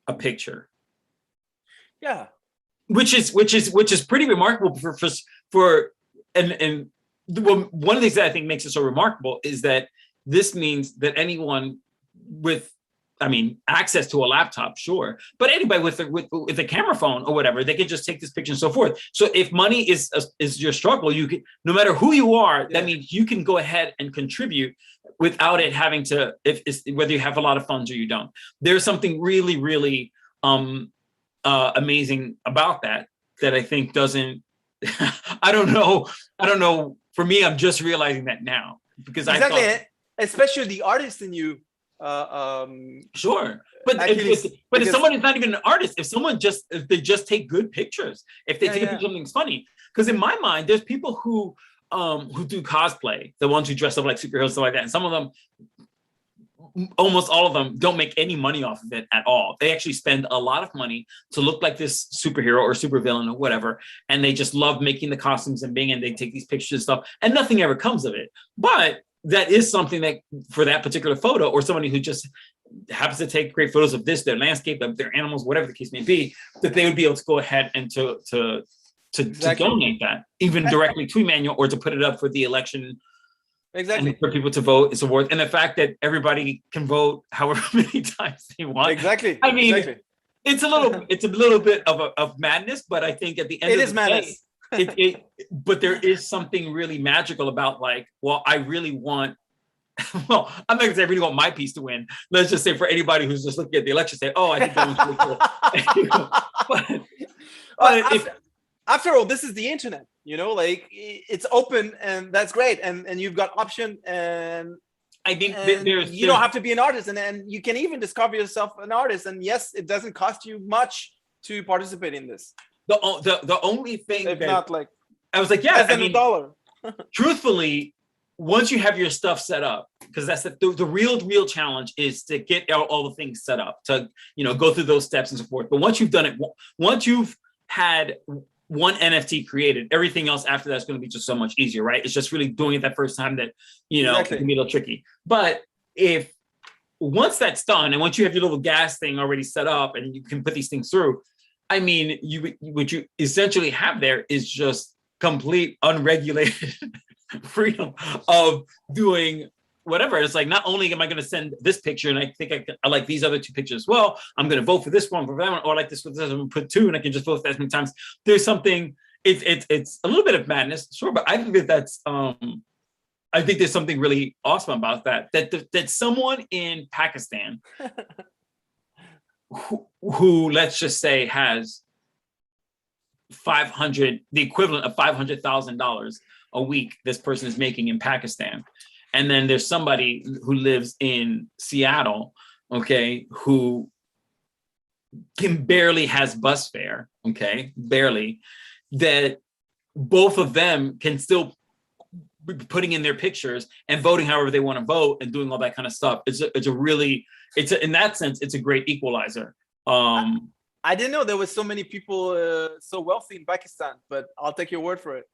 a picture. Yeah. Which is pretty remarkable for and one of the things that I think makes it so remarkable is that this means that anyone with, I mean, access to a laptop, sure, but anybody with a camera phone or whatever, they can just take this picture and so forth. So if money is your struggle, you can, no matter who you are, that means you can go ahead and contribute without it having to, whether you have a lot of funds or you don't. There's something really, really amazing about that I think doesn't. I don't know. For me, I'm just realizing that now, because exactly. I thought, especially the artist in you. Sure, but Achilles, if someone is not even an artist, if they just take good pictures, if they take a picture of something funny, because in my mind, there's people who do cosplay, the ones who dress up like superheroes, stuff like that, and some of them, almost all of them, don't make any money off of it at all. They actually spend a lot of money to look like this superhero or supervillain or whatever, and they just love making the costumes and being, and they take these pictures and stuff, and nothing ever comes of it. But that is something that, for that particular photo, or somebody who just happens to take great photos of their landscape, of their animals, whatever the case may be, that they would be able to go ahead and to donate that, even directly to Emmanuel, or to put it up for the election. Exactly. And for people to vote and so forth. And the fact that everybody can vote however many times they want. Exactly. I mean, it's a little bit of madness, but I think at the end of the madness. Day, but there is something really magical about, like, well, I really want, well, I'm not gonna say I really want my piece to win. Let's just say for anybody who's just looking at the election, say, oh, I think that was really cool. After all, this is the internet, like, it's open, and that's great. And you've got option, and I think you don't have to be an artist, and you can even discover yourself an artist. And yes, it doesn't cost you much to participate in this. The only thing if not like, I was like, yeah, I mean, $1. Truthfully, once you have your stuff set up, because that's the real challenge is to get all the things set up, to go through those steps and so forth. But once you've done it, once you've had one NFT created, everything else after that's going to be just so much easier, right? It's just really doing it that first time that Exactly. It can be a little tricky. But once that's done, and once you have your little gas thing already set up and you can put these things through, I mean, what you essentially have there is just complete unregulated freedom of doing whatever. It's like, not only am I going to send this picture, and I think I like these other two pictures as well, I'm going to vote for this one, for that one, or I like this one, I'm going to put two, and I can just vote that as many times. There's something, it's a little bit of madness, sure, but I think that's I think there's something really awesome about that someone in Pakistan who let's just say has 500, the equivalent of $500,000 a week this person is making in Pakistan. And then there's somebody who lives in Seattle, okay, who can barely has bus fare, okay, barely, that both of them can still be putting in their pictures and voting however they want to vote and doing all that kind of stuff. In that sense, it's a great equalizer. I didn't know there was so many people so wealthy in Pakistan, but I'll take your word for it.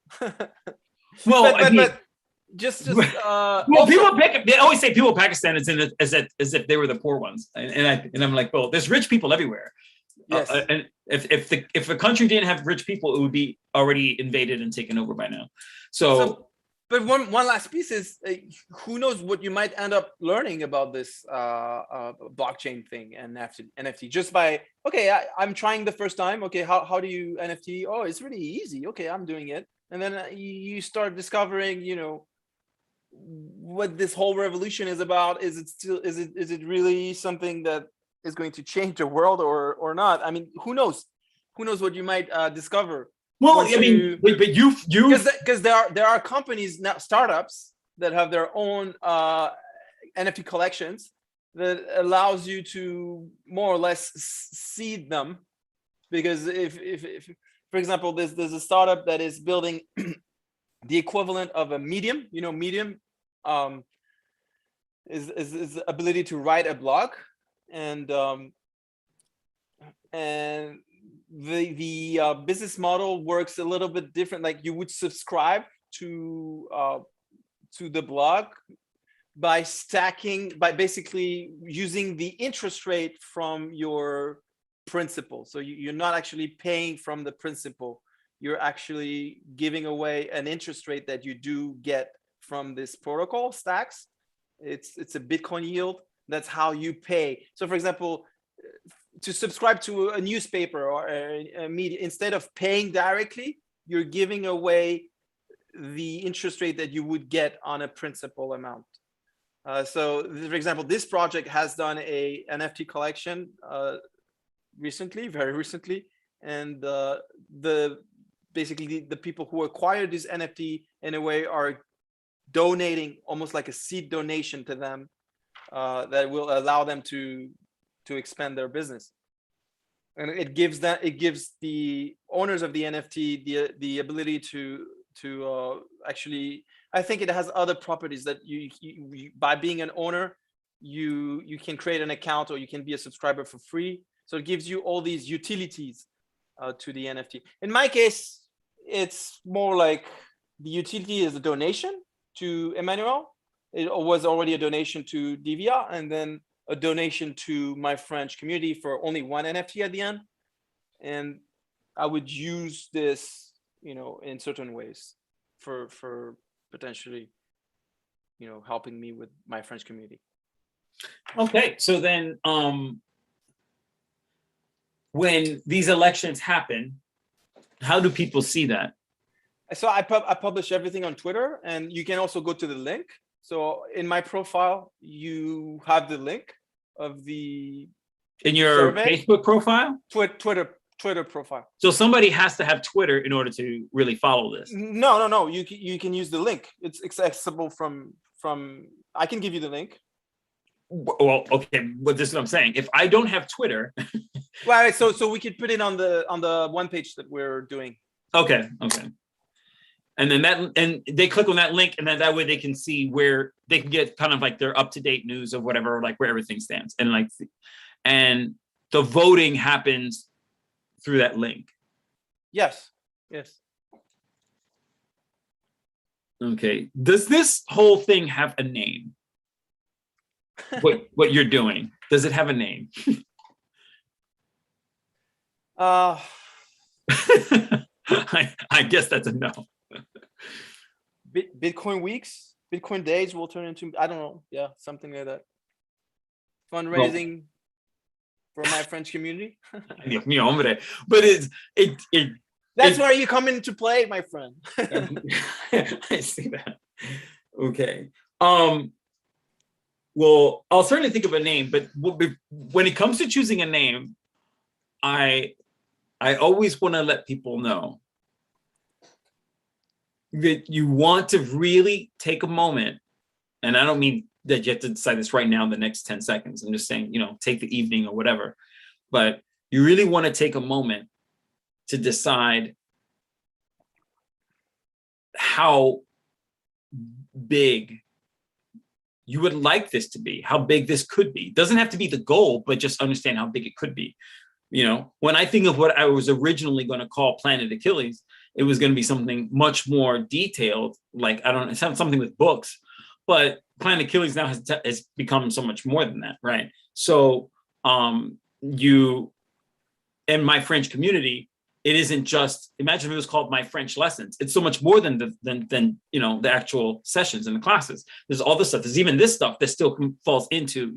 Well, but just well, also, they always say people in Pakistan as if they were the poor ones, and I'm like, well, there's rich people everywhere. yes. And if the country didn't have rich people, it would be already invaded and taken over by now. So but one last piece is who knows what you might end up learning about this blockchain thing and NFT just by, okay, I'm trying the first time. Okay, how do you NFT? Oh, it's really easy. Okay, I'm doing it. And then you start discovering, what this whole revolution is about. Is it really something that is going to change the world or not? I mean, who knows what you might discover. Well, I mean, but you because there are companies now, startups that have their own NFT collections that allows you to more or less seed them. Because if for example, there's a startup that is building the equivalent of a Medium. Medium is ability to write a blog, and the business model works a little bit different. Like you would subscribe to the blog by basically using the interest rate from your principal. So you're not actually paying from the principal. You're actually giving away an interest rate that you do get from this protocol stacks. It's a Bitcoin yield. That's how you pay. So for example, to subscribe to a newspaper or a media, instead of paying directly, you're giving away the interest rate that you would get on a principal amount. So for example, this project has done a NFT collection very recently, and basically the people who acquired this NFT in a way are donating almost like a seed donation to them that will allow them to expand their business. And it gives the owners of the NFT the ability to actually, I think it has other properties that you by being an owner, you can create an account or you can be a subscriber for free. So it gives you all these utilities to the NFT. In my case, it's more like the utility is a donation to Emmanuel. It was already a donation to Divya, and then a donation to my French community for only one NFT at the end. And I would use this, in certain ways for potentially, helping me with my French community. Okay, so then when these elections happen, how do people see that? So I publish everything on Twitter, and you can also go to the link. So in my profile, you have the link of the in your survey. Facebook profile? Twitter profile. So somebody has to have Twitter in order to really follow this. No. You can use the link. It's accessible from. I can give you the link. Well, okay, but this is what I'm saying. If I don't have Twitter, right. So we could put it on the one page that we're doing. Okay. And then and they click on that link, and then that way they can see where they can get kind of like their up-to-date news of whatever, like where everything stands, and the voting happens through that link. Yes. Okay. Does this whole thing have a name? What you're doing, does it have a name? I guess that's a no. Bitcoin weeks, Bitcoin days will turn into, I don't know, yeah, something like that. Fundraising for my French community. But That's where you come into play, my friend. I see that. Okay. Well, I'll certainly think of a name, but when it comes to choosing a name, I always want to let people know that you want to really take a moment, and I don't mean that you have to decide this right now in the next 10 seconds. I'm just saying, take the evening or whatever, but you really want to take a moment to decide how big you would like this to be, how big this could be. It doesn't have to be the goal, but just understand how big it could be. When I think of what I was originally going to call Planet Achilles, it was going to be something much more detailed. Like, it sounds something with books, but Planet Achilles now has become so much more than that, right? So you, in my French community, it isn't just, imagine if it was called My French Lessons. It's so much more than the actual sessions and the classes. There's all this stuff. There's even this stuff that still falls into,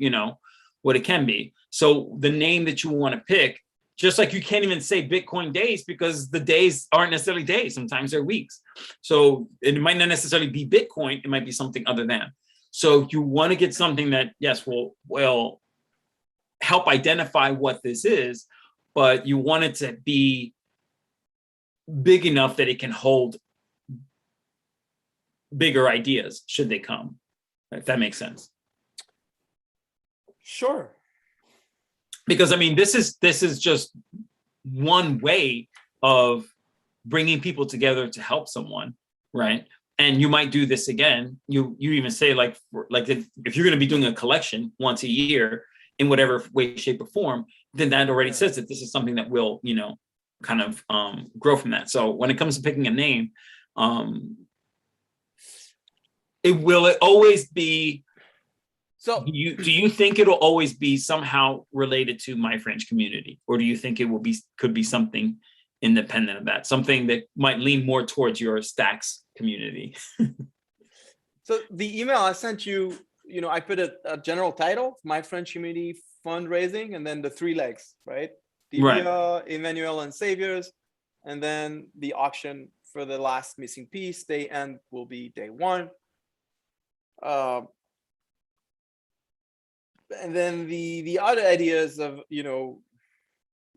what it can be. So the name that you want to pick, just like you can't even say Bitcoin days because the days aren't necessarily days. Sometimes they're weeks. So it might not necessarily be Bitcoin. It might be something other than. So you want to get something that, yes, will help identify what this is, but you want it to be big enough that it can hold bigger ideas should they come, if that makes sense. Sure. Because I mean, this is just one way of bringing people together to help someone, right? And you might do this again. You even say like if you're going to be doing a collection once a year in whatever way, shape, or form, then that already says that this is something that will, kind of grow from that. So when it comes to picking a name, it always be. So do you think it'll always be somehow related to my French community, or do you think it could be something independent of that, something that might lean more towards your Stacks community? So the email I sent you, I put a general title, My French Community Fundraising, and then the 3 legs, right? Divya, Emmanuel, and Saviors, and then the auction for the last missing piece. Day end will be day 1. And then the other ideas of,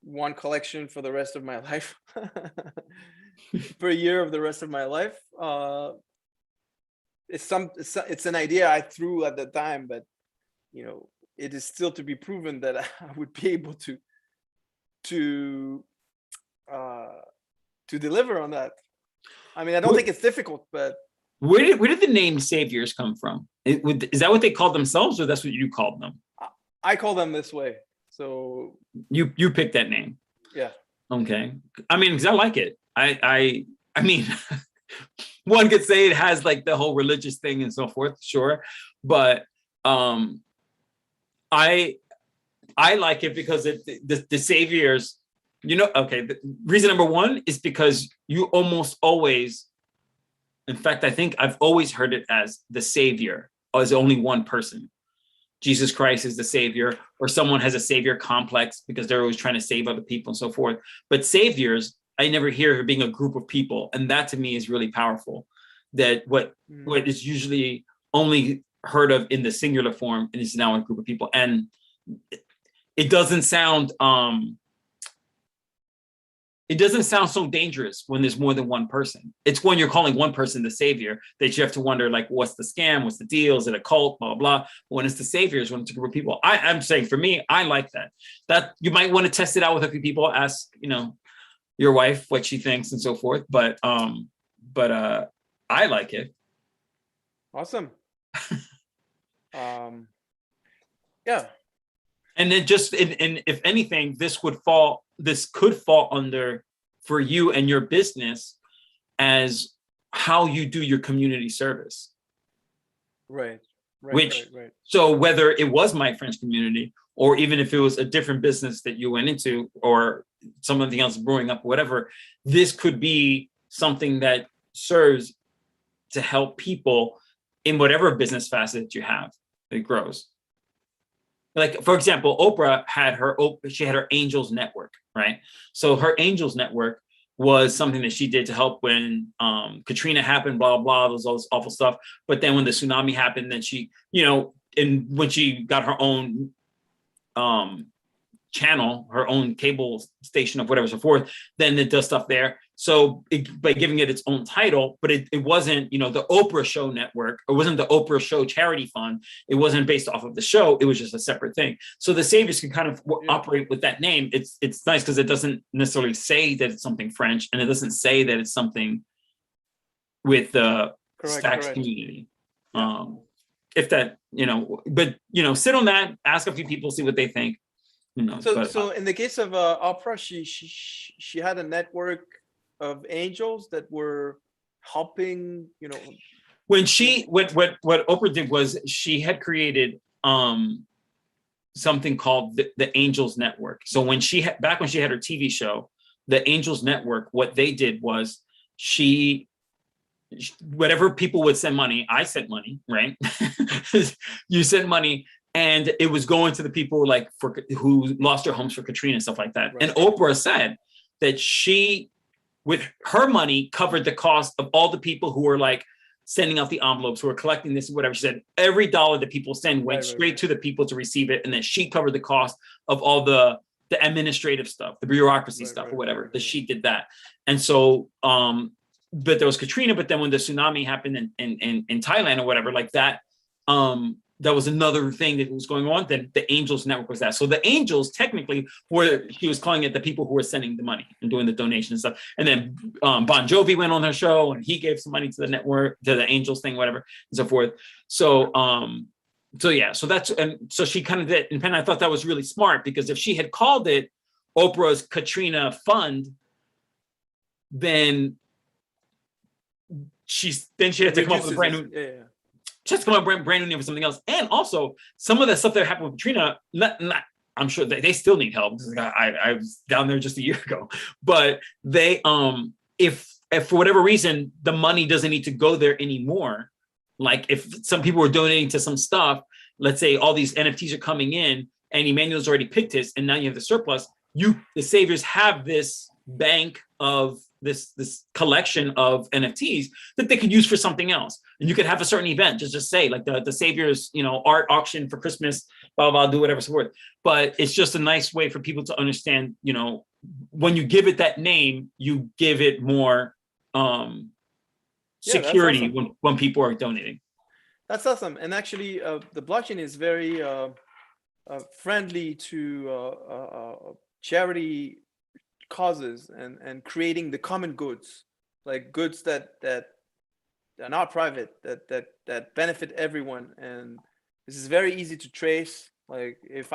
one collection for the rest of my life, per year of the rest of my life. It's an idea I threw at the time, but, it is still to be proven that I would be able to deliver on that. I mean, I don't think it's difficult, but where did the name Saviors come from? Is that what they called themselves, or that's what you called them? I call them this way. So you picked that name. Yeah. Okay. I mean, because I like it. I mean, one could say it has like the whole religious thing and so forth, sure, but I like it because the Saviors, okay. The reason number 1 is because you almost always, in fact, I think I've always heard it as the Savior as only one person. Jesus Christ is the Savior, or someone has a Savior complex because they're always trying to save other people and so forth. But Saviors, I never hear being a group of people. And that to me is really powerful, that what is usually only heard of in the singular form and is now a group of people. And it doesn't sound so dangerous when there's more than one person. It's when you're calling one person the Savior that you have to wonder, like, what's the scam? What's the deal? Is it a cult? Blah, blah, blah. When it's the Saviors, when it's a group of people, I'm saying for me, I like that. That you might want to test it out with a few people, ask, your wife what she thinks and so forth. But I like it. Awesome. Yeah. And then and if anything, this could fall under, for you and your business, as how you do your community service. Right. So whether it was my French community, or even if it was a different business that you went into, or something else brewing up, whatever, this could be something that serves to help people in whatever business facet you have that grows. Like, for example, Oprah had her Angels Network, right? So her Angels Network was something that she did to help when Katrina happened, blah, blah, all this awful stuff. But then when the tsunami happened, then she, and when she got her own channel, her own cable station of whatever so forth, then it does stuff there. So by giving it its own title, but it wasn't, the Oprah Show Network, it wasn't the Oprah Show Charity Fund. It wasn't based off of the show. It was just a separate thing. So the Saviors can kind of operate with that name. It's nice because it doesn't necessarily say that it's something French, and it doesn't say that it's something with the Stacks community. If that, but sit on that, ask a few people, see what they think. So in the case of Oprah, she had a network of angels that were helping, when she what Oprah did was she had created something called the Angels Network. So when back when she had her TV show, the Angels Network, what they did was whatever people would send money, I sent money, right? You sent money, and it was going to the people who lost their homes for Katrina and stuff like that. Right. And Oprah said that she, with her money, covered the cost of all the people who were sending out the envelopes, who were collecting this, whatever. She said every dollar that people send went straight to the people to receive it, and then she covered the cost of all the administrative stuff, the bureaucracy stuff, or whatever. That she did that, and so but there was Katrina. But then when the tsunami happened in Thailand or whatever, that that was another thing that was going on. Then the Angels Network was that. So the Angels technically were, she was calling it the people who were sending the money and doing the donation and stuff. And then Bon Jovi went on her show and he gave some money to the network, to the Angels thing, whatever, and so forth. So so she kind of did. And I thought that was really smart, because if she had called it Oprah's Katrina Fund, then she had to come up with a brand new. Just come up brand new name for something else. And also some of the stuff that happened with Katrina, I'm sure they still need help. I was down there just a year ago, but they, if for whatever reason, the money doesn't need to go there anymore. If some people were donating to some stuff, let's say all these NFTs are coming in and Emmanuel's already picked his, and now you have the surplus, the Saviors have this bank of this collection of NFTs that they could use for something else. And you could have a certain event, just say the Saviors, art auction for Christmas, blah, blah, do whatever, so forth. But it's just a nice way for people to understand, when you give it that name, you give it more security awesome. when people are donating. That's awesome. And actually the blockchain is very friendly to charity causes and creating the common goods, goods that are not private, that benefit everyone. And this is very easy to trace. If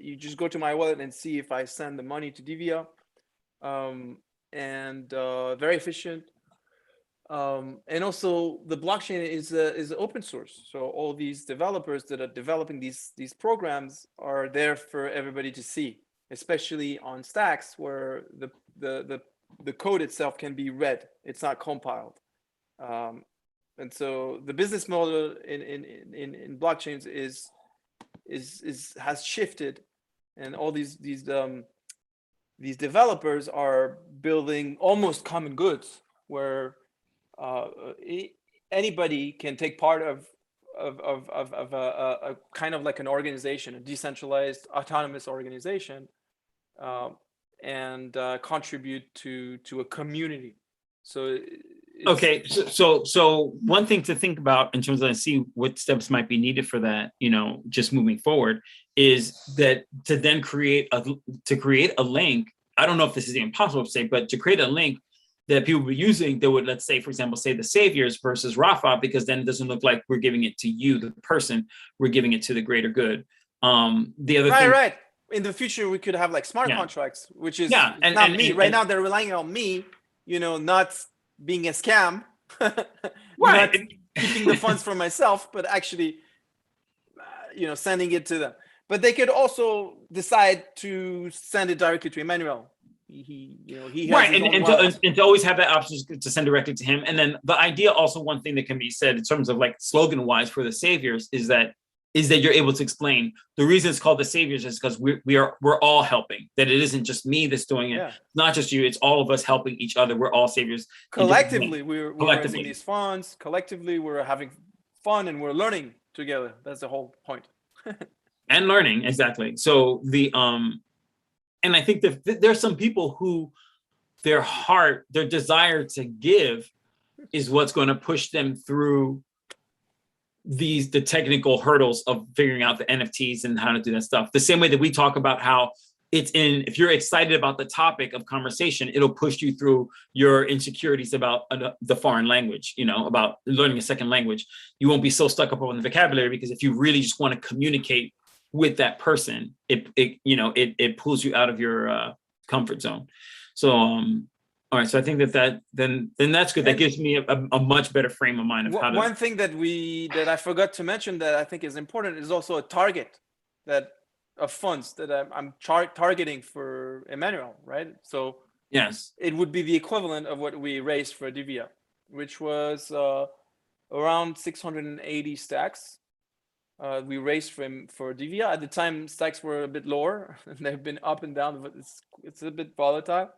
you just go to my wallet and see if I send the money to Divya, and very efficient. And also the blockchain is open source. So all these developers that are developing these programs are there for everybody to see, especially on Stacks, where the code itself can be read. It's not compiled. And so the business model in blockchains has shifted, and all these developers are building almost common goods, where anybody can take part of a kind of like an organization, a decentralized autonomous organization, and contribute to a community. So okay, so one thing to think about in terms of see what steps might be needed for that, just moving forward, is that to then create a link. I don't know if this is even possible to say, but to create a link that people were using that would, let's say, for example, say the Saviors versus Rafa, because then it doesn't look like we're giving it to you, the person, we're giving it to the greater good. The other thing, right. In the future, we could have smart contracts, which is not me. Right now, they're relying on me, not being a scam, not keeping the funds for myself, but actually, sending it to them. But they could also decide to send it directly to Emmanuel. He has and to always have that option to send directly to him. And then the idea, also one thing that can be said in terms of slogan wise for the Saviors, is that is that you're able to explain the reason it's called the saviors is because we're all helping, that it isn't just me that's doing it. Yeah. It's not just you, it's all of us helping each other. We're all saviors. Collectively, we're raising Collectively. these funds. Collectively, we're having fun and we're learning together. That's the whole point. And learning, exactly. So and I think that there's some people who their heart, their desire to give is what's going to push them through the technical hurdles of figuring out the NFTs and how to do that stuff. The same way that we talk about how if you're excited about the topic of conversation, it'll push you through your insecurities about the foreign language, about learning a second language. You won't be so stuck up on the vocabulary, because if you really just want to communicate with that person, it pulls you out of your comfort zone. So all right, so I think then that's good. That gives me a much better frame of mind of how to. One thing that I forgot to mention that I think is important is also a target of funds that I'm targeting for Emmanuel, right? So yes, it would be the equivalent of what we raised for Divya, which was around 680 stacks. We raised for Divya. At the time, stacks were a bit lower, and they've been up and down, but it's a bit volatile.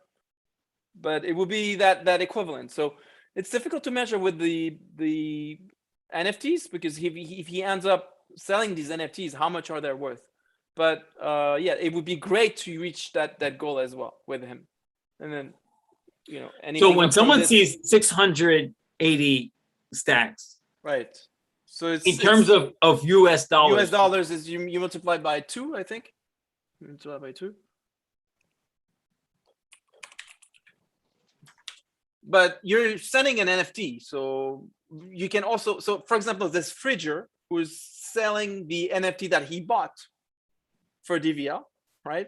But it will be that equivalent. So it's difficult to measure with the NFTs, because if he ends up selling these NFTs, how much are they worth? But yeah, it would be great to reach that goal as well with him. And then anything. So when someone sees 680 stacks, right? So it's in terms of US dollars. US dollars is you multiply by 2, I think. You multiply by 2. But you're sending an NFT, so you can also, so for example, this Fridger who's selling the NFT that he bought for Divya, right?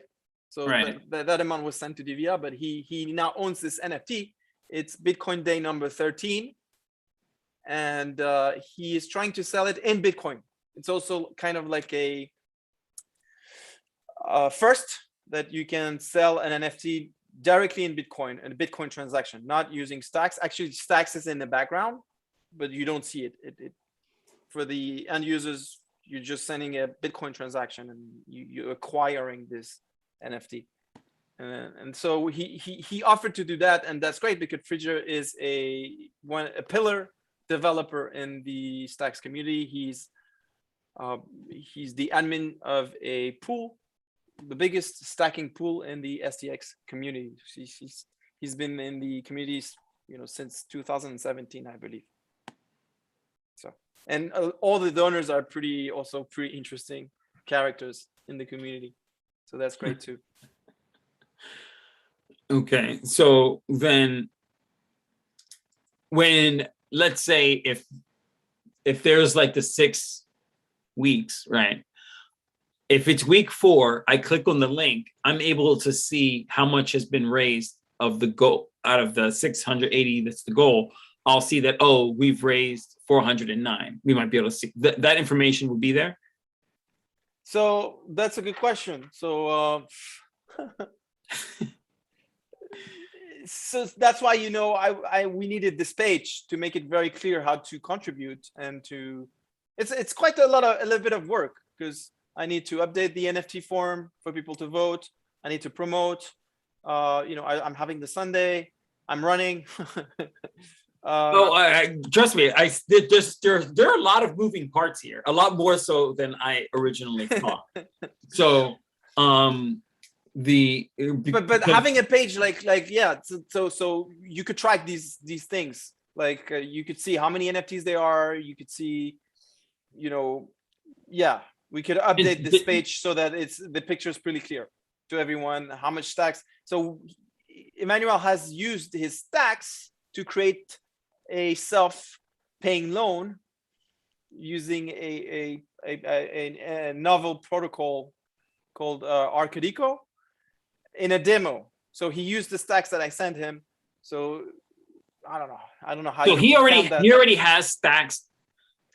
So right. that amount was sent to Divya, but he now owns this NFT. It's Bitcoin day number 13, and he is trying to sell it in Bitcoin. It's also kind of like a first that you can sell an NFT directly in Bitcoin, and a Bitcoin transaction, not using Stacks. Actually, Stacks is in the background, but you don't see it. It for the end users, you're just sending a Bitcoin transaction and you're acquiring this NFT. And so he offered to do that, and that's great because Fridger is a pillar developer in the Stacks community. He's the admin of a pool, the biggest stacking pool in the STX community. He's been in the communities, since 2017, I believe. So, and all the donors are pretty interesting characters in the community. So that's great too. Okay, so then when, let's say if there's like the 6 weeks, right? If it's week 4, I click on the link, I'm able to see how much has been raised of the goal out of the 680. That's the goal. I'll see that, oh, we've raised 409. We might be able to see that information will be there. So that's a good question. So, so that's why, we needed this page to make it very clear how to contribute, and it's quite a little bit of work, because I need to update the NFT form for people to vote. I need to promote. I'm having the Sunday. I'm running. Trust me. There are a lot of moving parts here. A lot more so than I originally thought. So, but having a page so you could track these things. Like you could see how many NFTs there are. You could see, yeah. We could update this page so that the picture is pretty clear to everyone, how much stacks. So Emmanuel has used his stacks to create a self-paying loan using a novel protocol called Arcadico in a demo. So he used the stacks that I sent him. So I don't know how. So he already has stacks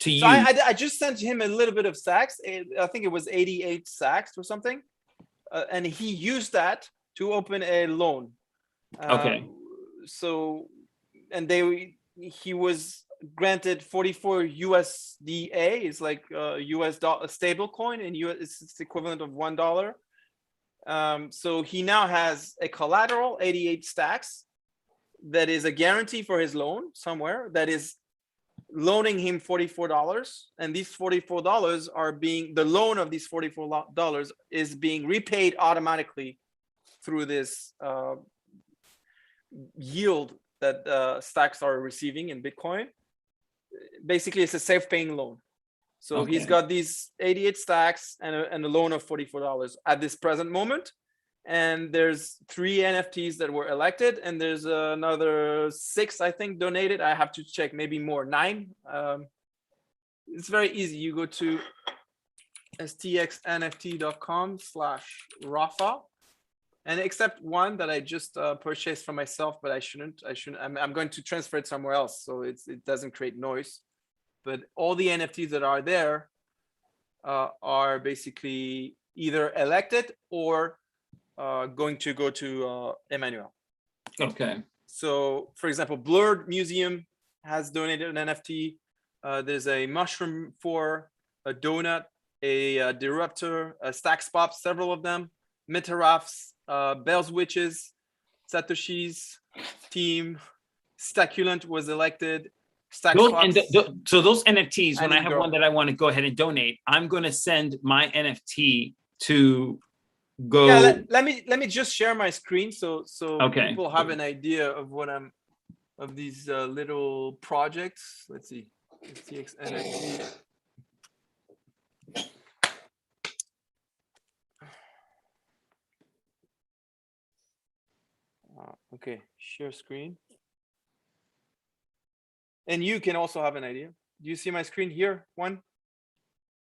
to use. So I just sent him a little bit of stacks. I think it was 88 stacks or something, and he used that to open a loan. Okay. So, and he was granted 44 USDA is like US dollar stable coin, and it's equivalent of $1. So he now has a collateral 88 stacks that is a guarantee for his loan somewhere that is loaning him $44, and these $44 are being, the loan of these $44 is being repaid automatically through this yield that stacks are receiving in Bitcoin. Basically, it's a self-paying loan. So he's got these 88 stacks and a loan of $44 at this present moment. And there's 3 NFTs that were elected, and there's another 6, I think, donated. I have to check, maybe more, 9. It's very easy. You go to stxnft.com/Rafa, and except one that I just purchased for myself, but I shouldn't. I'm going to transfer it somewhere else, so it doesn't create noise. But all the NFTs that are there are basically either elected or going to go to Emmanuel. Okay. So, for example, Blurred Museum has donated an NFT. There's a mushroom for a donut, a disruptor, a Stacks Pop, several of them, Metaraphs, Bell's Witches, Satoshi's team, Stacculent was elected. So those NFTs, when I have one that I want to go ahead and donate, I'm going to send my NFT to go. Yeah, let me just share my screen so Okay. people have an idea of what of these little projects. Let's see. STX NFT. Okay, share screen. And you can also have an idea. Do you see my screen here? One?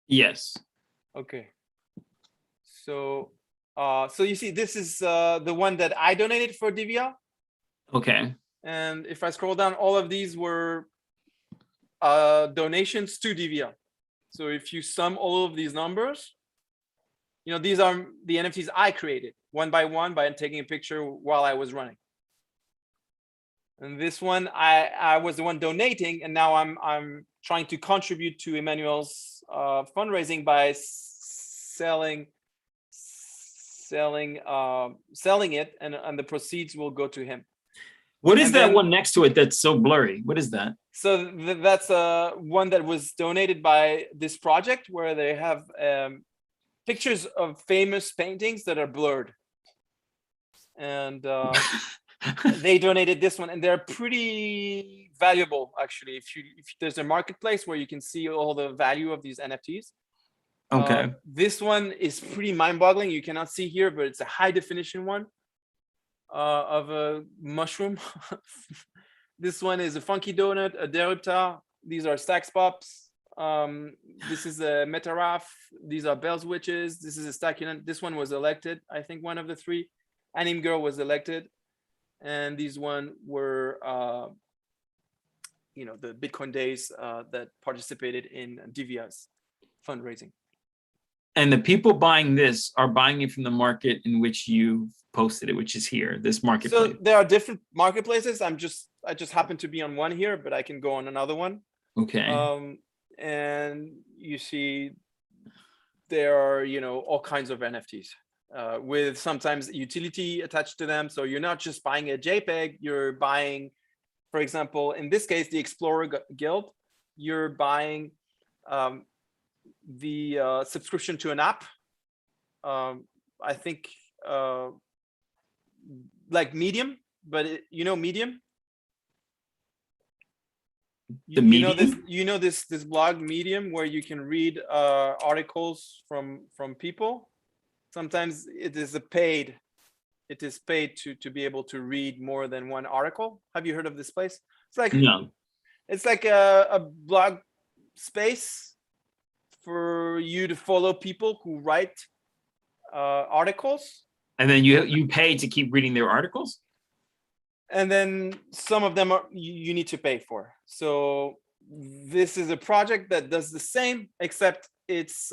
Yes. Okay. So so you see, this is the one that I donated for Divya. Okay. And if I scroll down, all of these were donations to Divya. So if you sum all of these numbers, you know, these are the NFTs I created one by one by taking a picture while I was running. And this one, I was the one donating, and now I'm trying to contribute to Emmanuel's fundraising by selling it, and the proceeds will go to him. What is that one next to it that's so blurry? What is that? So that's one that was donated by this project where they have pictures of famous paintings that are blurred. And they donated this one, and they're pretty valuable, actually. If there's a marketplace where you can see all the value of these NFTs. Okay. This one is pretty mind-boggling. You cannot see here, but it's a high definition one of a mushroom. This one is a funky donut, a deripta. These are Stacks Pops. This is a Metaraph. These are Bell's Witches. This is a Stacculent. This one was elected. I think one of the 3. Anim Girl was elected. And these one were, you know, the Bitcoin days that participated in Divya's fundraising. And the people buying this are buying it from the market in which you posted it, which is here, this marketplace. So there are different marketplaces. I just happen to be on one here, but I can go on another one. Okay. And you see there are, you know, all kinds of NFTs. With sometimes utility attached to them. So you're not just buying a JPEG, you're buying, for example, in this case, the Explorer Guild, you're buying the subscription to an app. I think like Medium, but you know Medium? You know this blog Medium, where you can read articles from people. Sometimes it is paid to be able to read more than one article. Have you heard of this place? It's like, no. It's like a blog space for you to follow people who write articles. And then you pay to keep reading their articles? And then some of them you need to pay for. So this is a project that does the same, except it's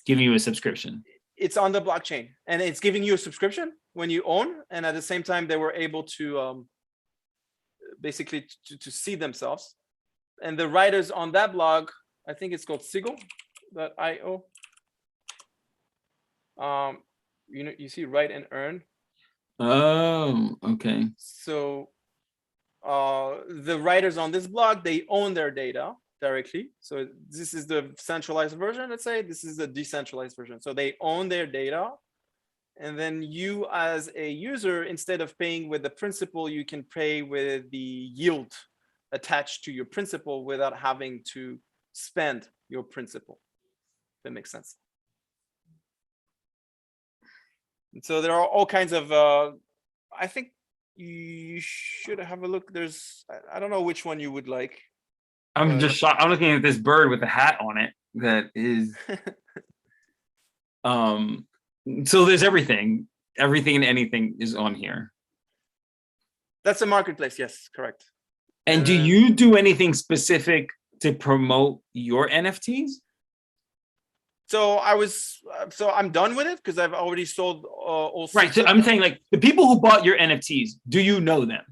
giving you a subscription. It's on the blockchain, and it's giving you a subscription when you own, and at the same time they were able to basically to see themselves, and the writers on that blog, I think it's called sigil.io. You know, you see write and earn. Oh, okay. So the writers on this blog, they own their data directly. So this is the centralized version, let's say. This is the decentralized version. So they own their data. And then you as a user, instead of paying with the principal, you can pay with the yield attached to your principal without having to spend your principal. If that makes sense. And so there are all kinds of, I think you should have a look. There's, I don't know which one you would like. I'm just shocked. I'm looking at this bird with a hat on it that is so there's everything and anything is on here. That's a marketplace, yes, correct. And do you do anything specific to promote your NFTs? So I'm done with it because I've already sold all Right. six So of I'm them. saying, like, the people who bought your NFTs, do you know them?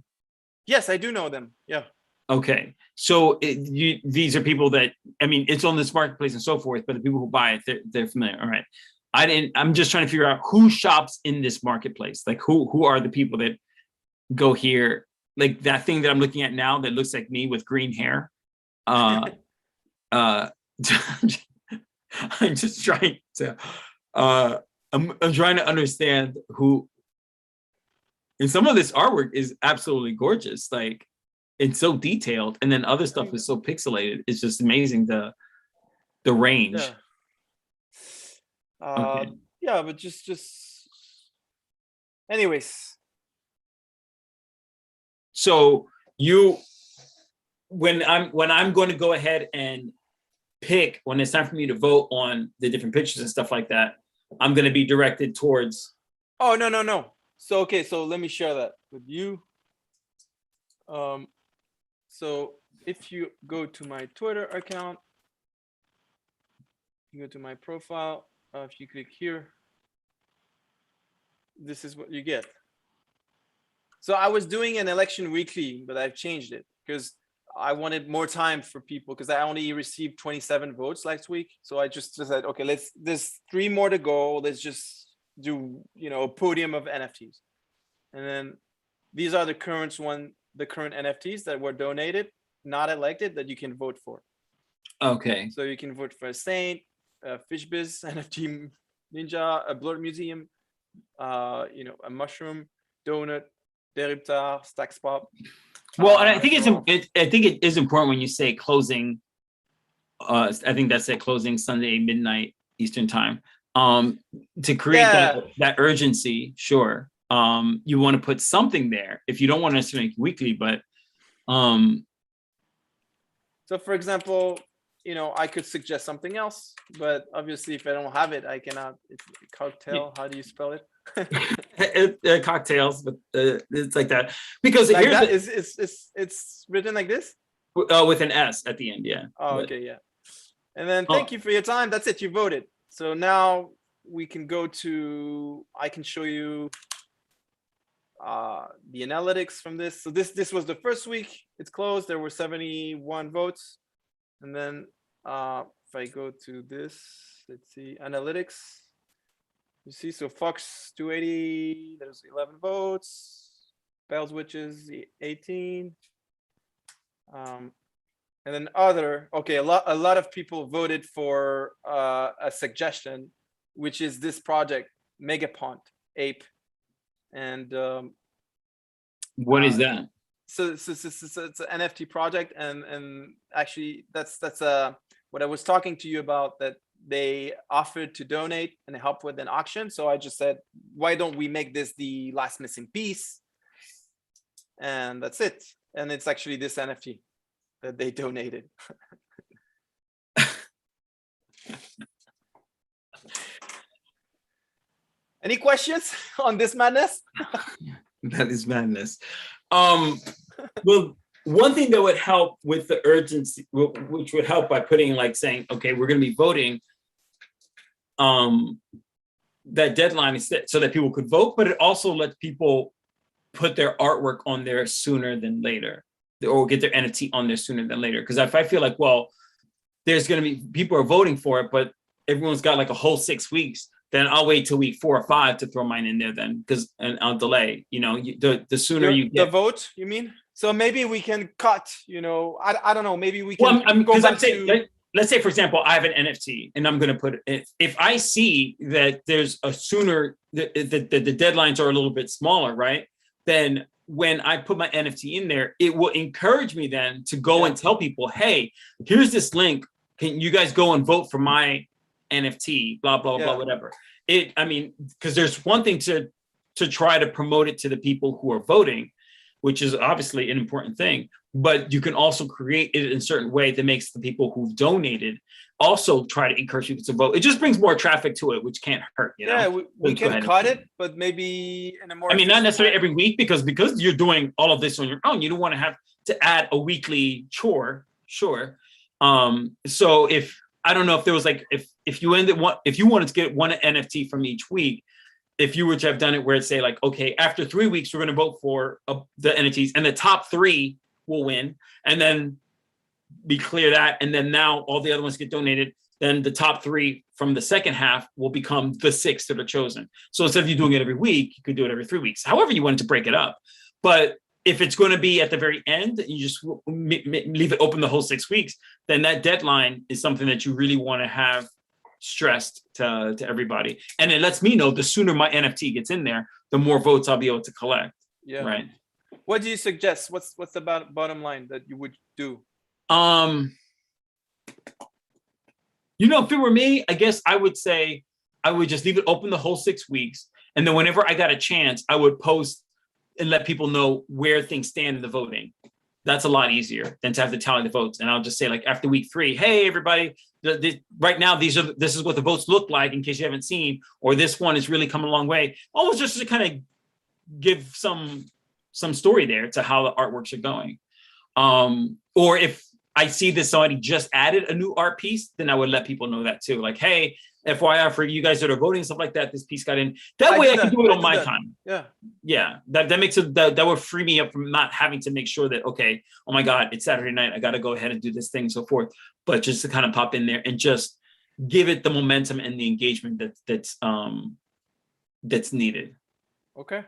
Yes, I do know them. Yeah. Okay. So these are people that, I mean, it's on this marketplace and so forth, but the people who buy it, they're familiar. All right. I'm just trying to figure out who shops in this marketplace. Like who are the people that go here? Like that thing that I'm looking at now that looks like me with green hair. I'm just trying to I'm trying to understand who, and some of this artwork is absolutely gorgeous. Like it's so detailed, and then other stuff is so pixelated. It's just amazing the range. Yeah. Okay. Yeah, but just anyways. So when I'm going to go ahead and pick, when it's time for me to vote on the different pictures and stuff like that, I'm going to be directed towards. Oh, no. So, okay, so let me share that with you. So if you go to my Twitter account, you go to my profile, if you click here, this is what you get. So I was doing an election weekly, but I've changed it because I wanted more time for people because I only received 27 votes last week. So I just said, okay, there's 3 more to go. Let's just do, a podium of NFTs. And then these are the current NFTs that were donated, not elected, that you can vote for. Okay. So you can vote for a Saint, a Fishbiz, NFT Ninja, a Blur Museum, a mushroom, donut, Deriptar, Stacks Pop. Well, and I think it is important when you say closing. I think that's at closing Sunday midnight Eastern time. To create that urgency, sure. You want to put something there if you don't want to necessarily make weekly, but so for example, I could suggest something else, but obviously if I don't have it, I cannot. It's cocktail. How do you spell it? Cocktails, but it's like that because like that it's written like this with an S at the end. Yeah. Oh, okay, yeah. And then thank you for your time. That's it. You voted. So now we can go to. I can show you the analytics from this. So this was the first week. It's closed. There were 71 votes, and then if I go to this, let's see analytics. You see, so Fox 280, there's 11 votes. Bells Witches 18. And then other, okay, a lot of people voted for a suggestion, which is this project, Megapont Ape. And what is that? So it's an NFT project, and actually that's what I was talking to you about, that they offered to donate and help with an auction. So I just said, why don't we make this the last missing piece? And that's it. And it's actually this NFT that they donated. Any questions on this madness? That is madness. Well, one thing that would help with the urgency, which would help by putting, like, saying, okay, we're going to be voting. That deadline is set so that people could vote, but it also lets people put their artwork on there sooner than later. or get their NFT on there sooner than later. Because if I feel like, well, there's going to be people are voting for it, but everyone's got like a whole 6 weeks, then I'll wait till week 4 or 5 to throw mine in there then, and I'll delay. You know, the sooner you The get vote, you mean? So maybe we can cut, you know, I don't know, maybe we well, can go because I'm back saying, to, let's say for example, I have an NFT and I'm going to put it. If I see that there's a sooner the deadlines are a little bit smaller, right? Then when I put my NFT in there, it will encourage me then to go and tell people, hey, here's this link. Can you guys go and vote for my NFT? Blah blah blah, whatever. I mean, because there's one thing to try to promote it to the people who are voting, which is obviously an important thing. But you can also create it in a certain way that makes the people who've donated also try to encourage people to vote. It just brings more traffic to it, which can't hurt. You know? yeah, we can cut it, but maybe in a more. I mean, not necessarily every week, because you're doing all of this on your own. You don't want to have to add a weekly chore. Sure. So if I don't know if there was like if you wanted to get one NFT from each week, if you were to have done it where it's say like, okay, after 3 weeks we're going to vote for the NFTs and the top 3 will win, and then be clear that, and then now all the other ones get donated, then the top 3 from the second half will become the 6 that are chosen. So instead of you doing it every week, you could do it every 3 weeks, however you wanted to break it up. But if it's going to be at the very end, you just leave it open the whole 6 weeks, then that deadline is something that you really want to have stressed to everybody. And it lets me know the sooner my NFT gets in there, the more votes I'll be able to collect. Yeah. Right. What do you suggest? What's the bottom line that you would do? You know, if it were me, I guess I would say I would just leave it open the whole 6 weeks. And then whenever I got a chance, I would post and let people know where things stand in the voting. That's a lot easier than to have to tally the votes. And I'll just say like after week 3, hey, everybody, right now, this is what the votes look like in case you haven't seen, or this one is really coming a long way. Almost just to kind of give some story there to how the artworks are going. Or if I see that somebody just added a new art piece, then I would let people know that too. Like, hey, FYI for you guys that are voting, stuff like that, this piece got in. That way I can do it on my time. Yeah. Yeah. That makes it, that would free me up from not having to make sure that, okay, oh my God, it's Saturday night, I got to go ahead and do this thing and so forth. But just to kind of pop in there and just give it the momentum and the engagement that's needed. Okay.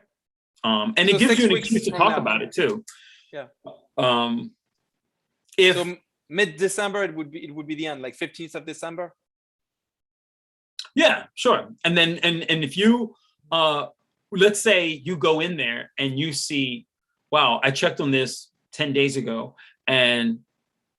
And it gives you an excuse to talk about it too. Yeah. If so mid-December, it would be the end, like 15th of December. Yeah, sure. And then and if you let's say you go in there and you see, wow, I checked on this 10 days ago and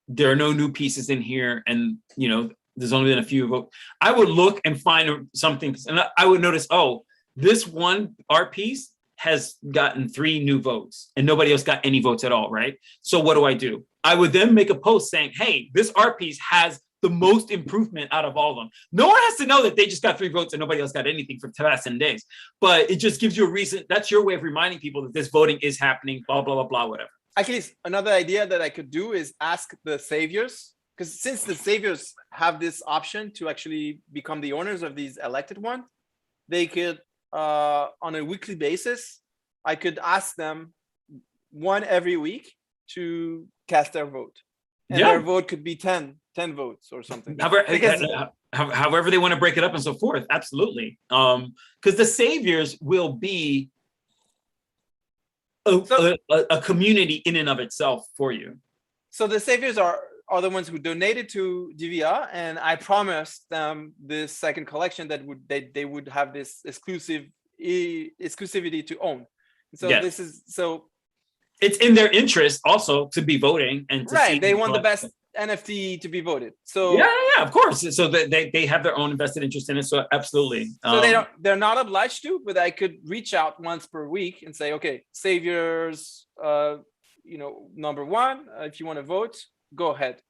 there are no new pieces in here, and you know, there's only been a few votes. I would look and find something, and I would notice, oh, this one art piece has gotten 3 new votes and nobody else got any votes at all, right? So what do? I would then make a post saying, hey, this art piece has the most improvement out of all of them. No one has to know that they just got 3 votes and nobody else got anything for the past 10 days. But it just gives you a reason. That's your way of reminding people that this voting is happening, blah, blah, blah, blah, whatever. Actually, another idea that I could do is ask the saviors, because since the saviors have this option to actually become the owners of these elected ones, they could, on a weekly basis, I could ask them one every week to cast their vote. And their vote could be 10 votes or something. However they want to break it up and so forth. Absolutely. Because the saviors will be a community in and of itself for you. So the saviors are the ones who donated to DVR, and I promised them this second collection that they would have this exclusivity to own. So this is it's in their interest also to be voting and to see they want the best NFT to be voted. So yeah, of course. So they have their own invested interest in it. So absolutely. So they're not obliged to, but I could reach out once per week and say, okay, saviors, number 1, if you want to vote, go ahead.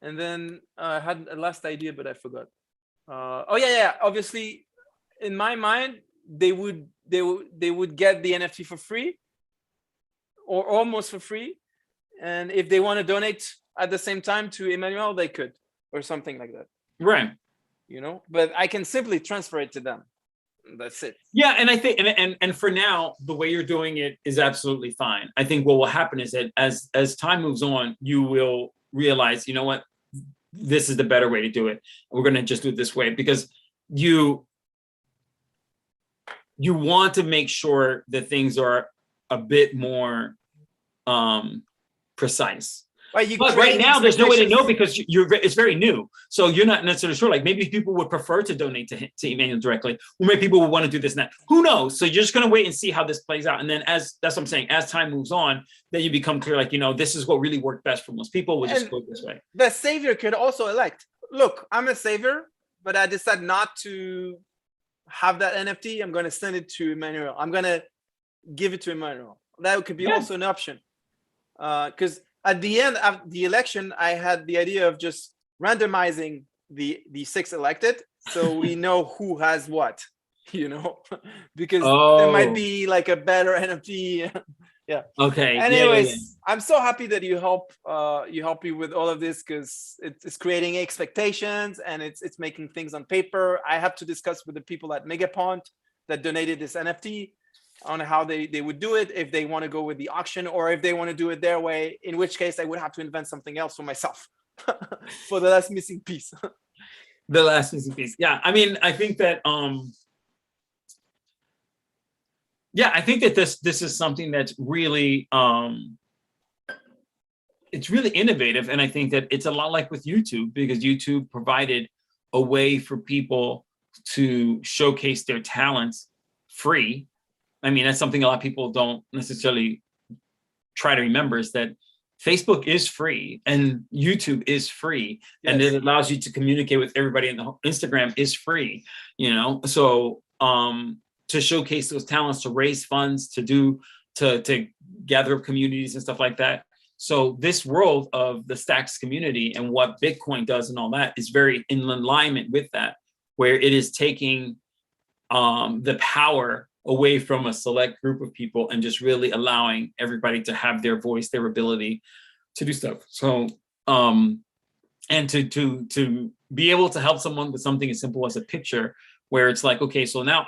And then I had a last idea, but I forgot. Obviously, in my mind, they would get the NFT for free, or almost for free. And if they want to donate at the same time to Emmanuel, they could, or something like that. Right. But I can simply transfer it to them. That's it. Yeah, and I think and for now, the way you're doing it is absolutely fine. I think what will happen is that as time moves on, you will realize, you know what, this is the better way to do it. We're going to just do it this way because you want to make sure that things are a bit more precise. Are you But right creating now, there's no way to know expectations? because it's very new. So you're not necessarily sure. Like maybe people would prefer to donate to Emmanuel directly, or maybe people would want to do this and that. Who knows? So you're just going to wait and see how this plays out. And then that's what I'm saying, as time moves on, then you become clear, like, you know, this is what really worked best for most people. We'll just And go this way. the savior could also elect, look, I'm a savior, but I decide not to have that NFT. I'm going to send it to Emmanuel. I'm going to give it to Emmanuel. That could be also an option. Because at the end of the election, I had the idea of just randomizing the 6 elected, so we know who has what, you know, because there might be like a better NFT. Yeah. Okay. Anyways, I'm so happy that you help me with all of this, because it's creating expectations and it's making things on paper. I have to discuss with the people at Megapont that donated this NFT on how they would do it, if they want to go with the auction or if they want to do it their way, in which case I would have to invent something else for myself for the last missing piece. The last missing piece. Yeah. I mean, I think that I think that this is something that's really it's really innovative. And I think that it's a lot like with YouTube, because YouTube provided a way for people to showcase their talents free. I mean, that's something a lot of people don't necessarily try to remember, is that Facebook is free and YouTube is free. Yes. And it allows you to communicate with everybody, and Instagram is free, you know? So to showcase those talents, to raise funds, to gather up communities and stuff like that. So this world of the Stacks community and what Bitcoin does and all that is very in alignment with that, where it is taking the power away from a select group of people and just really allowing everybody to have their voice, their ability to do stuff. So, and to be able to help someone with something as simple as a picture, where it's like, okay, so now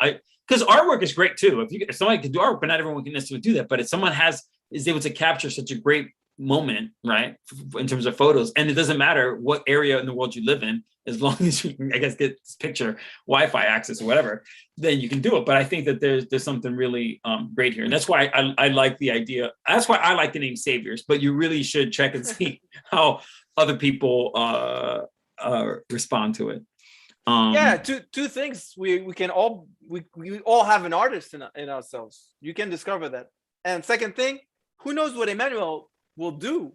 because artwork is great too. If somebody can do artwork, but not everyone can necessarily do that. But if someone is able to capture such a great moment, right, in terms of photos, and it doesn't matter what area in the world you live in, as long as you can, I guess, get this picture, Wi-Fi access or whatever, then you can do it. But I think that there's something really great here. And that's why I like the idea. That's why I like the name Saviors, but you really should check and see how other people respond to it. Yeah, two things. We all have an artist in ourselves. You can discover that. And second thing, who knows what Emmanuel will do?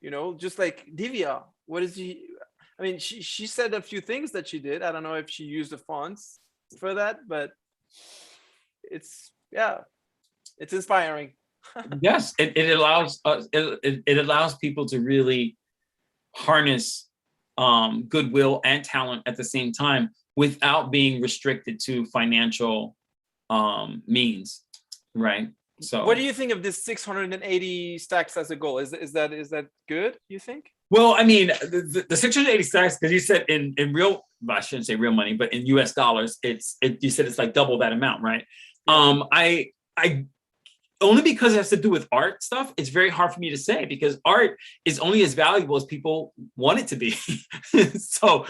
You know, just like Divya. What is he? I mean, she said a few things that she did. I don't know if she used the fonts for that, but it's inspiring. Yes, it allows us. It allows people to really harness goodwill and talent at the same time without being restricted to financial means, right? So, what do you think of this 680 stacks as a goal? Is that good, you think? Well, I mean, the 680 stacks, because you said in real, well, I shouldn't say real money, but in US dollars, you said it's like double that amount, right? Yeah. I only because it has to do with art stuff, it's very hard for me to say, because art is only as valuable as people want it to be. So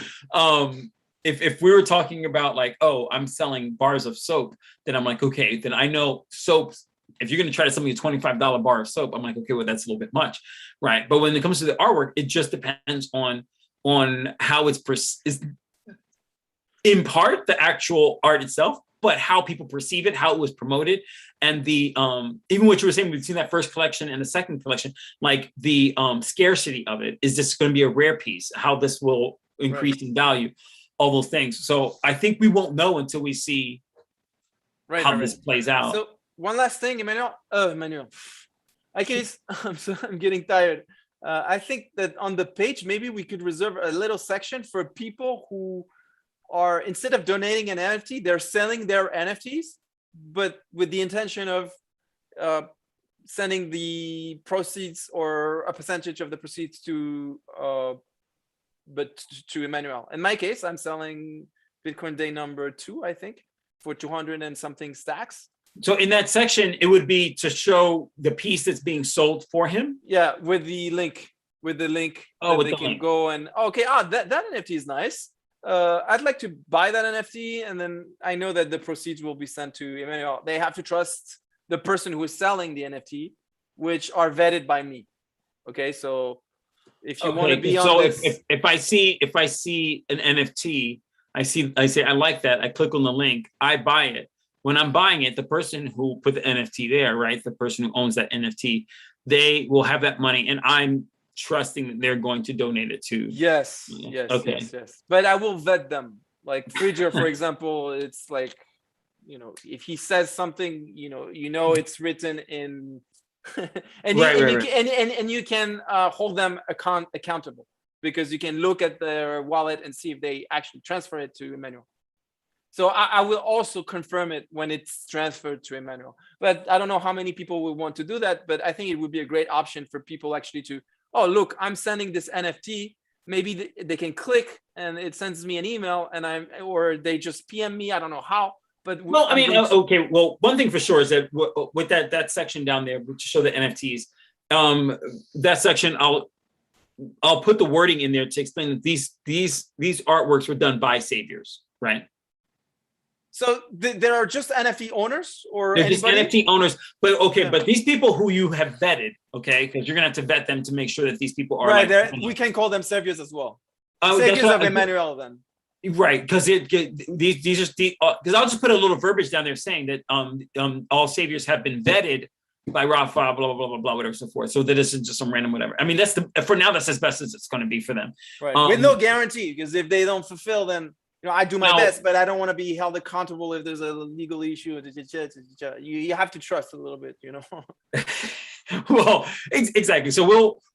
if we were talking about like, oh, I'm selling bars of soap, then I'm like, okay, then I know soaps. If you're going to try to sell me a $25 bar of soap, I'm like, okay, well, that's a little bit much, right? But when it comes to the artwork, it just depends on how it's in part the actual art itself, but how people perceive it, how it was promoted, and the even what you were saying between that first collection and the second collection, like the scarcity of it. Is this going to be a rare piece? How this will increase in value? All those things. So I think we won't know until we see how this plays out. So one last thing, Emmanuel. Achilles, I'm getting tired. I think that on the page, maybe we could reserve a little section for people who are, instead of donating an NFT, they're selling their NFTs, but with the intention of sending the proceeds or a percentage of the proceeds to Emmanuel. In my case, I'm selling Bitcoin day number 2, I think. for 200 and something stacks. So in that section, it would be to show the piece that's being sold for him. Yeah, with the link, Oh, that with they the can link. go and okay. That NFT is nice. I'd like to buy that NFT, and then I know that the proceeds will be sent to Emmanuel. They have to trust the person who is selling the NFT, which are vetted by me. Okay, so if you want to be on So this, if I see an NFT, I say I like that. I click on the link. I buy it. When I'm buying it, the person who put the NFT there, right? The person who owns that NFT, they will have that money, and I'm trusting that they're going to donate it to. yes. But I will vet them. Like Friedger, for example, it's like, if he says something, it's written in, and you can hold them accountable, because you can look at their wallet and see if they actually transfer it to Emmanuel. So I will also confirm it when it's transferred to Emmanuel. But I don't know how many people will want to do that, but I think it would be a great option for people actually to, oh, look, I'm sending this NFT. Maybe they can click and it sends me an email, or they just PM me. I don't know how, but well, I mean, okay. Well, one thing for sure is that with that section down there to show the NFTs, that section I'll put the wording in there to explain that these artworks were done by saviors, right? So there are just NFT owners, or they're anybody? just NFT owners, but okay, yeah. But these people who you have vetted, okay, because you're gonna have to vet them to make sure that these people are right. We can call them saviors as well. Saviors of Emmanuel, then. Right, because these are because I'll just put a little verbiage down there saying that all saviors have been vetted by Rafa, blah blah blah blah blah, whatever, so forth. So that isn't just some random whatever. I mean, for now that's as best as it's going to be for them. Right, with no guarantee, because if they don't fulfill, then I do my best, but I don't want to be held accountable if there's a legal issue. You have to trust a little bit, Well, exactly. So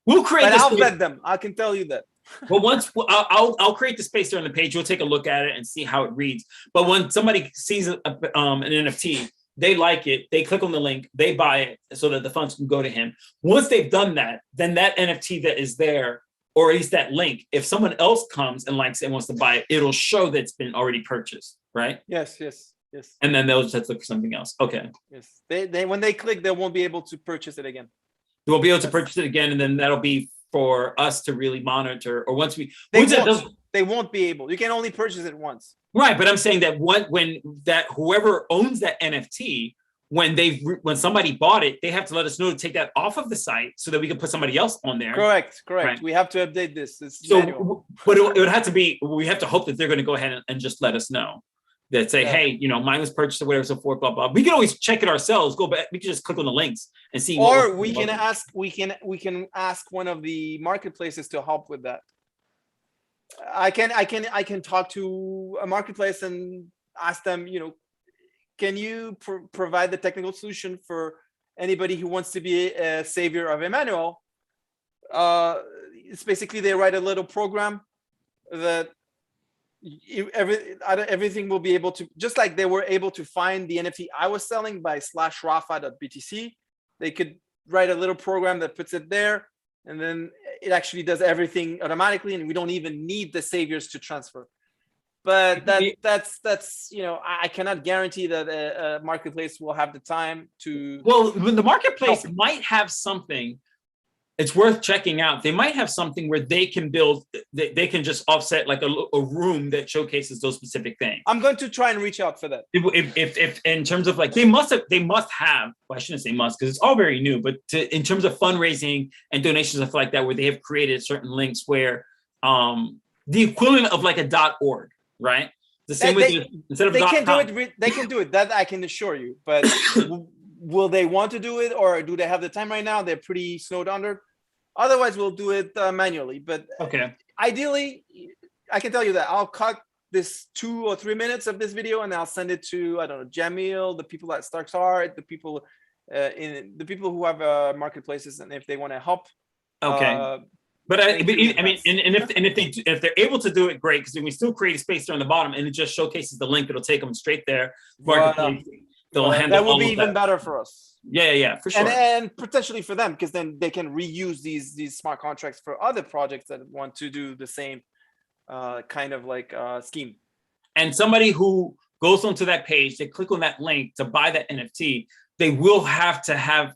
we'll create. But I'll vet them. I can tell you that. Well, I'll create the space there on the page. We'll take a look at it and see how it reads. But when somebody sees an NFT, they like it, they click on the link, they buy it so that the funds can go to him. Once they've done that, then that NFT that is there, or at least that link, if someone else comes and likes it and wants to buy it, it'll show that it's been already purchased, right? Yes. And then they'll just look for something else. Okay. Yes. They when they click, they won't be able to purchase it again. They won't be able to purchase it again, and then that'll be for us to really monitor. Or once they won't be able. You can only purchase it once. Right, but I'm saying that when whoever owns that NFT, when somebody bought it, they have to let us know to take that off of the site so that we can put somebody else on there. Correct. Right. We have to update this. But it would have to be. We have to hope that they're going to go ahead and just let us know. That say, hey, mine was purchased or whatever, so forth, blah blah. We can always check it ourselves. Go back. We can just click on the links and see. Or we can ask. We can ask one of the marketplaces to help with that. I can talk to a marketplace and ask them. Can you provide the technical solution for anybody who wants to be a savior of Emmanuel? It's basically they write a little program that. Everything will be able to, just like they were able to find the NFT I was selling by /rafa.btc, they could write a little program that puts it there, and then it actually does everything automatically, and we don't even need the saviors to transfer. But that's I cannot guarantee that a marketplace will have the time to. Well, when the marketplace might have something. It's worth checking out. They might have something where they can build, they can just offset like a room that showcases those specific things. I'm going to try and reach out for that. If in terms of like, they must have, well, I shouldn't say must, because it's all very new, but in terms of fundraising and donations, stuff like that, where they have created certain links where the equivalent of like a .org, right? The same way instead of they can do it. They can do it. That I can assure you. But will they want to do it, or do they have the time right now? They're pretty snowed under. Otherwise, we'll do it manually. But ideally, I can tell you that I'll cut this 2 or 3 minutes of this video and I'll send it to, I don't know, Jamil, the people at Starks Art, the people who have marketplaces, and if they want to help. Okay. But I mean, and if they're able to do it, great, because then we still create a space there on the bottom, and it just showcases the link. It'll take them straight there. Marketplace. They'll handle that will be even better for us. Yeah, for sure. And potentially for them, because then they can reuse these smart contracts for other projects that want to do the same kind of like scheme. And somebody who goes onto that page, they click on that link to buy that NFT, they will have to have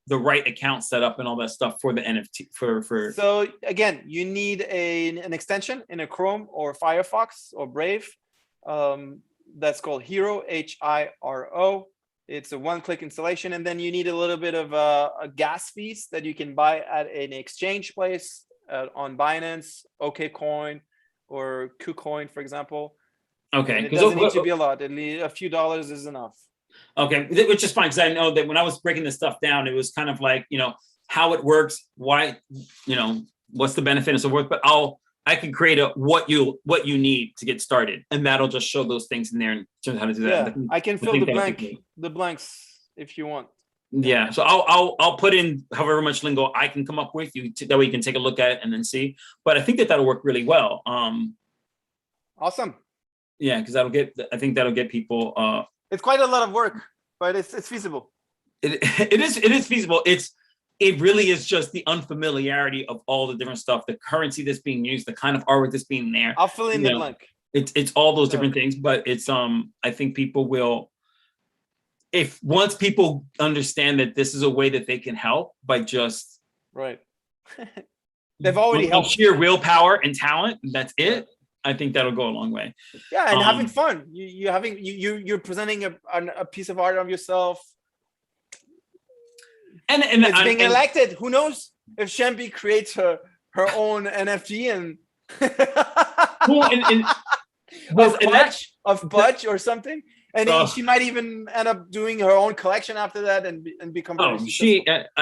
the right account set up and all that stuff for the NFT for. So again, you need an extension in a Chrome or Firefox or Brave. That's called Hiro, Hiro. It's a one-click installation, and then you need a little bit of a gas fees that you can buy at an exchange place on Binance, OKCoin, or KuCoin, for example. Okay, and it doesn't need to be a lot. A few dollars is enough. Okay, which is fine, because I know that when I was breaking this stuff down, it was kind of like, how it works, why, what's the benefit and so forth. But I can create what you need to get started, and that'll just show those things in there and show how to do that. Yeah, I can fill the blanks if you want. Yeah, so I'll put in however much lingo I can come up with you that way you can take a look at it and then see. But I think that'll work really well. Awesome. Yeah, because I think that'll get people. It's quite a lot of work, but it's feasible. It is feasible. It really is just the unfamiliarity of all the different stuff, the currency that's being used, the kind of artwork that's being there. I'll fill in the blank. It's all those different things, but it's I think people will, if once people understand that this is a way that they can help by just right. They've already helped. Sheer willpower and talent, and that's it. I think that'll go a long way. Yeah, and having fun. You're presenting a piece of art of yourself. And it's being elected. Who knows if Champy creates her own NFT and of Budge or something, and she might even end up doing her own collection after that and become. I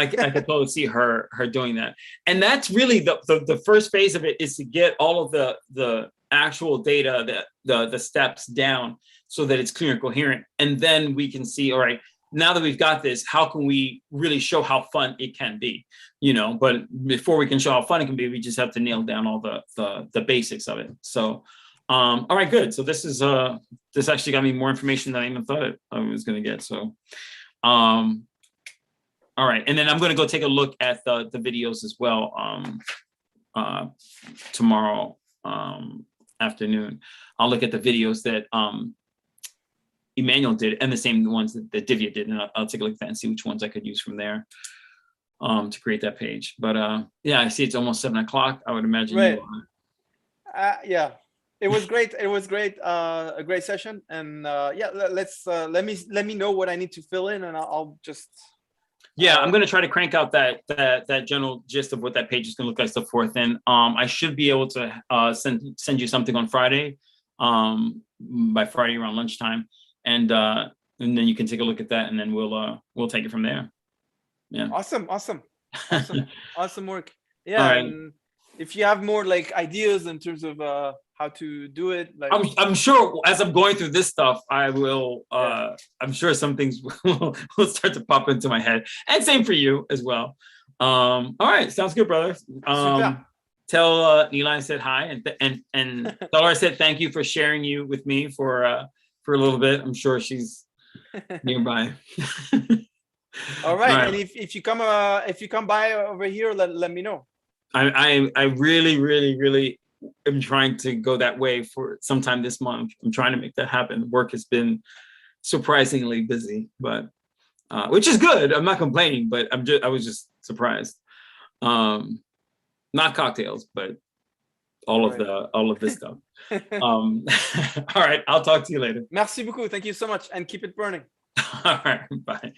could totally see her doing that, and that's really the first phase of it, is to get all of the actual data, the steps down, so that it's clear and coherent, and then we can see, all right, now that we've got this, how can we really show how fun it can be? But before we can show how fun it can be, we just have to nail down all the basics of it. So all right, good. So this actually got me more information than I even thought I was going to get. So all right, and then I'm going to go take a look at the videos as well tomorrow afternoon. I'll look at the videos that Emmanuel did, and the same ones that Divya did, and I'll take a look at that and see which ones I could use from there to create that page. But yeah, I see it's almost 7 o'clock. I would imagine. Right. Yeah, it was great. It was great. A great session, and yeah, let me know what I need to fill in, and I'll just. Yeah, I'm going to try to crank out that general gist of what that page is going to look like, so forth. And I should be able to send you something on Friday, by Friday around lunchtime, and then you can take a look at that, and then we'll take it from there. Yeah. Awesome work. Yeah. Right. And if you have more like ideas in terms of how to do it, like I'm sure as I'm going through this stuff, I will. I'm sure some things will start to pop into my head, and same for you as well. All right, sounds good, brother. Tell Eli I said hi, and tell her I said thank you for sharing you with me for a little bit. I'm sure she's nearby. All right, and if you come by over here, let me know. I really am trying to go that way for sometime this month. I'm trying to make that happen. Work has been surprisingly busy, but which is good. I'm not complaining, but I was just surprised. Not cocktails, but all of this stuff. All right, I'll talk to you later. Merci beaucoup. Thank you so much, and keep it burning. All right, bye.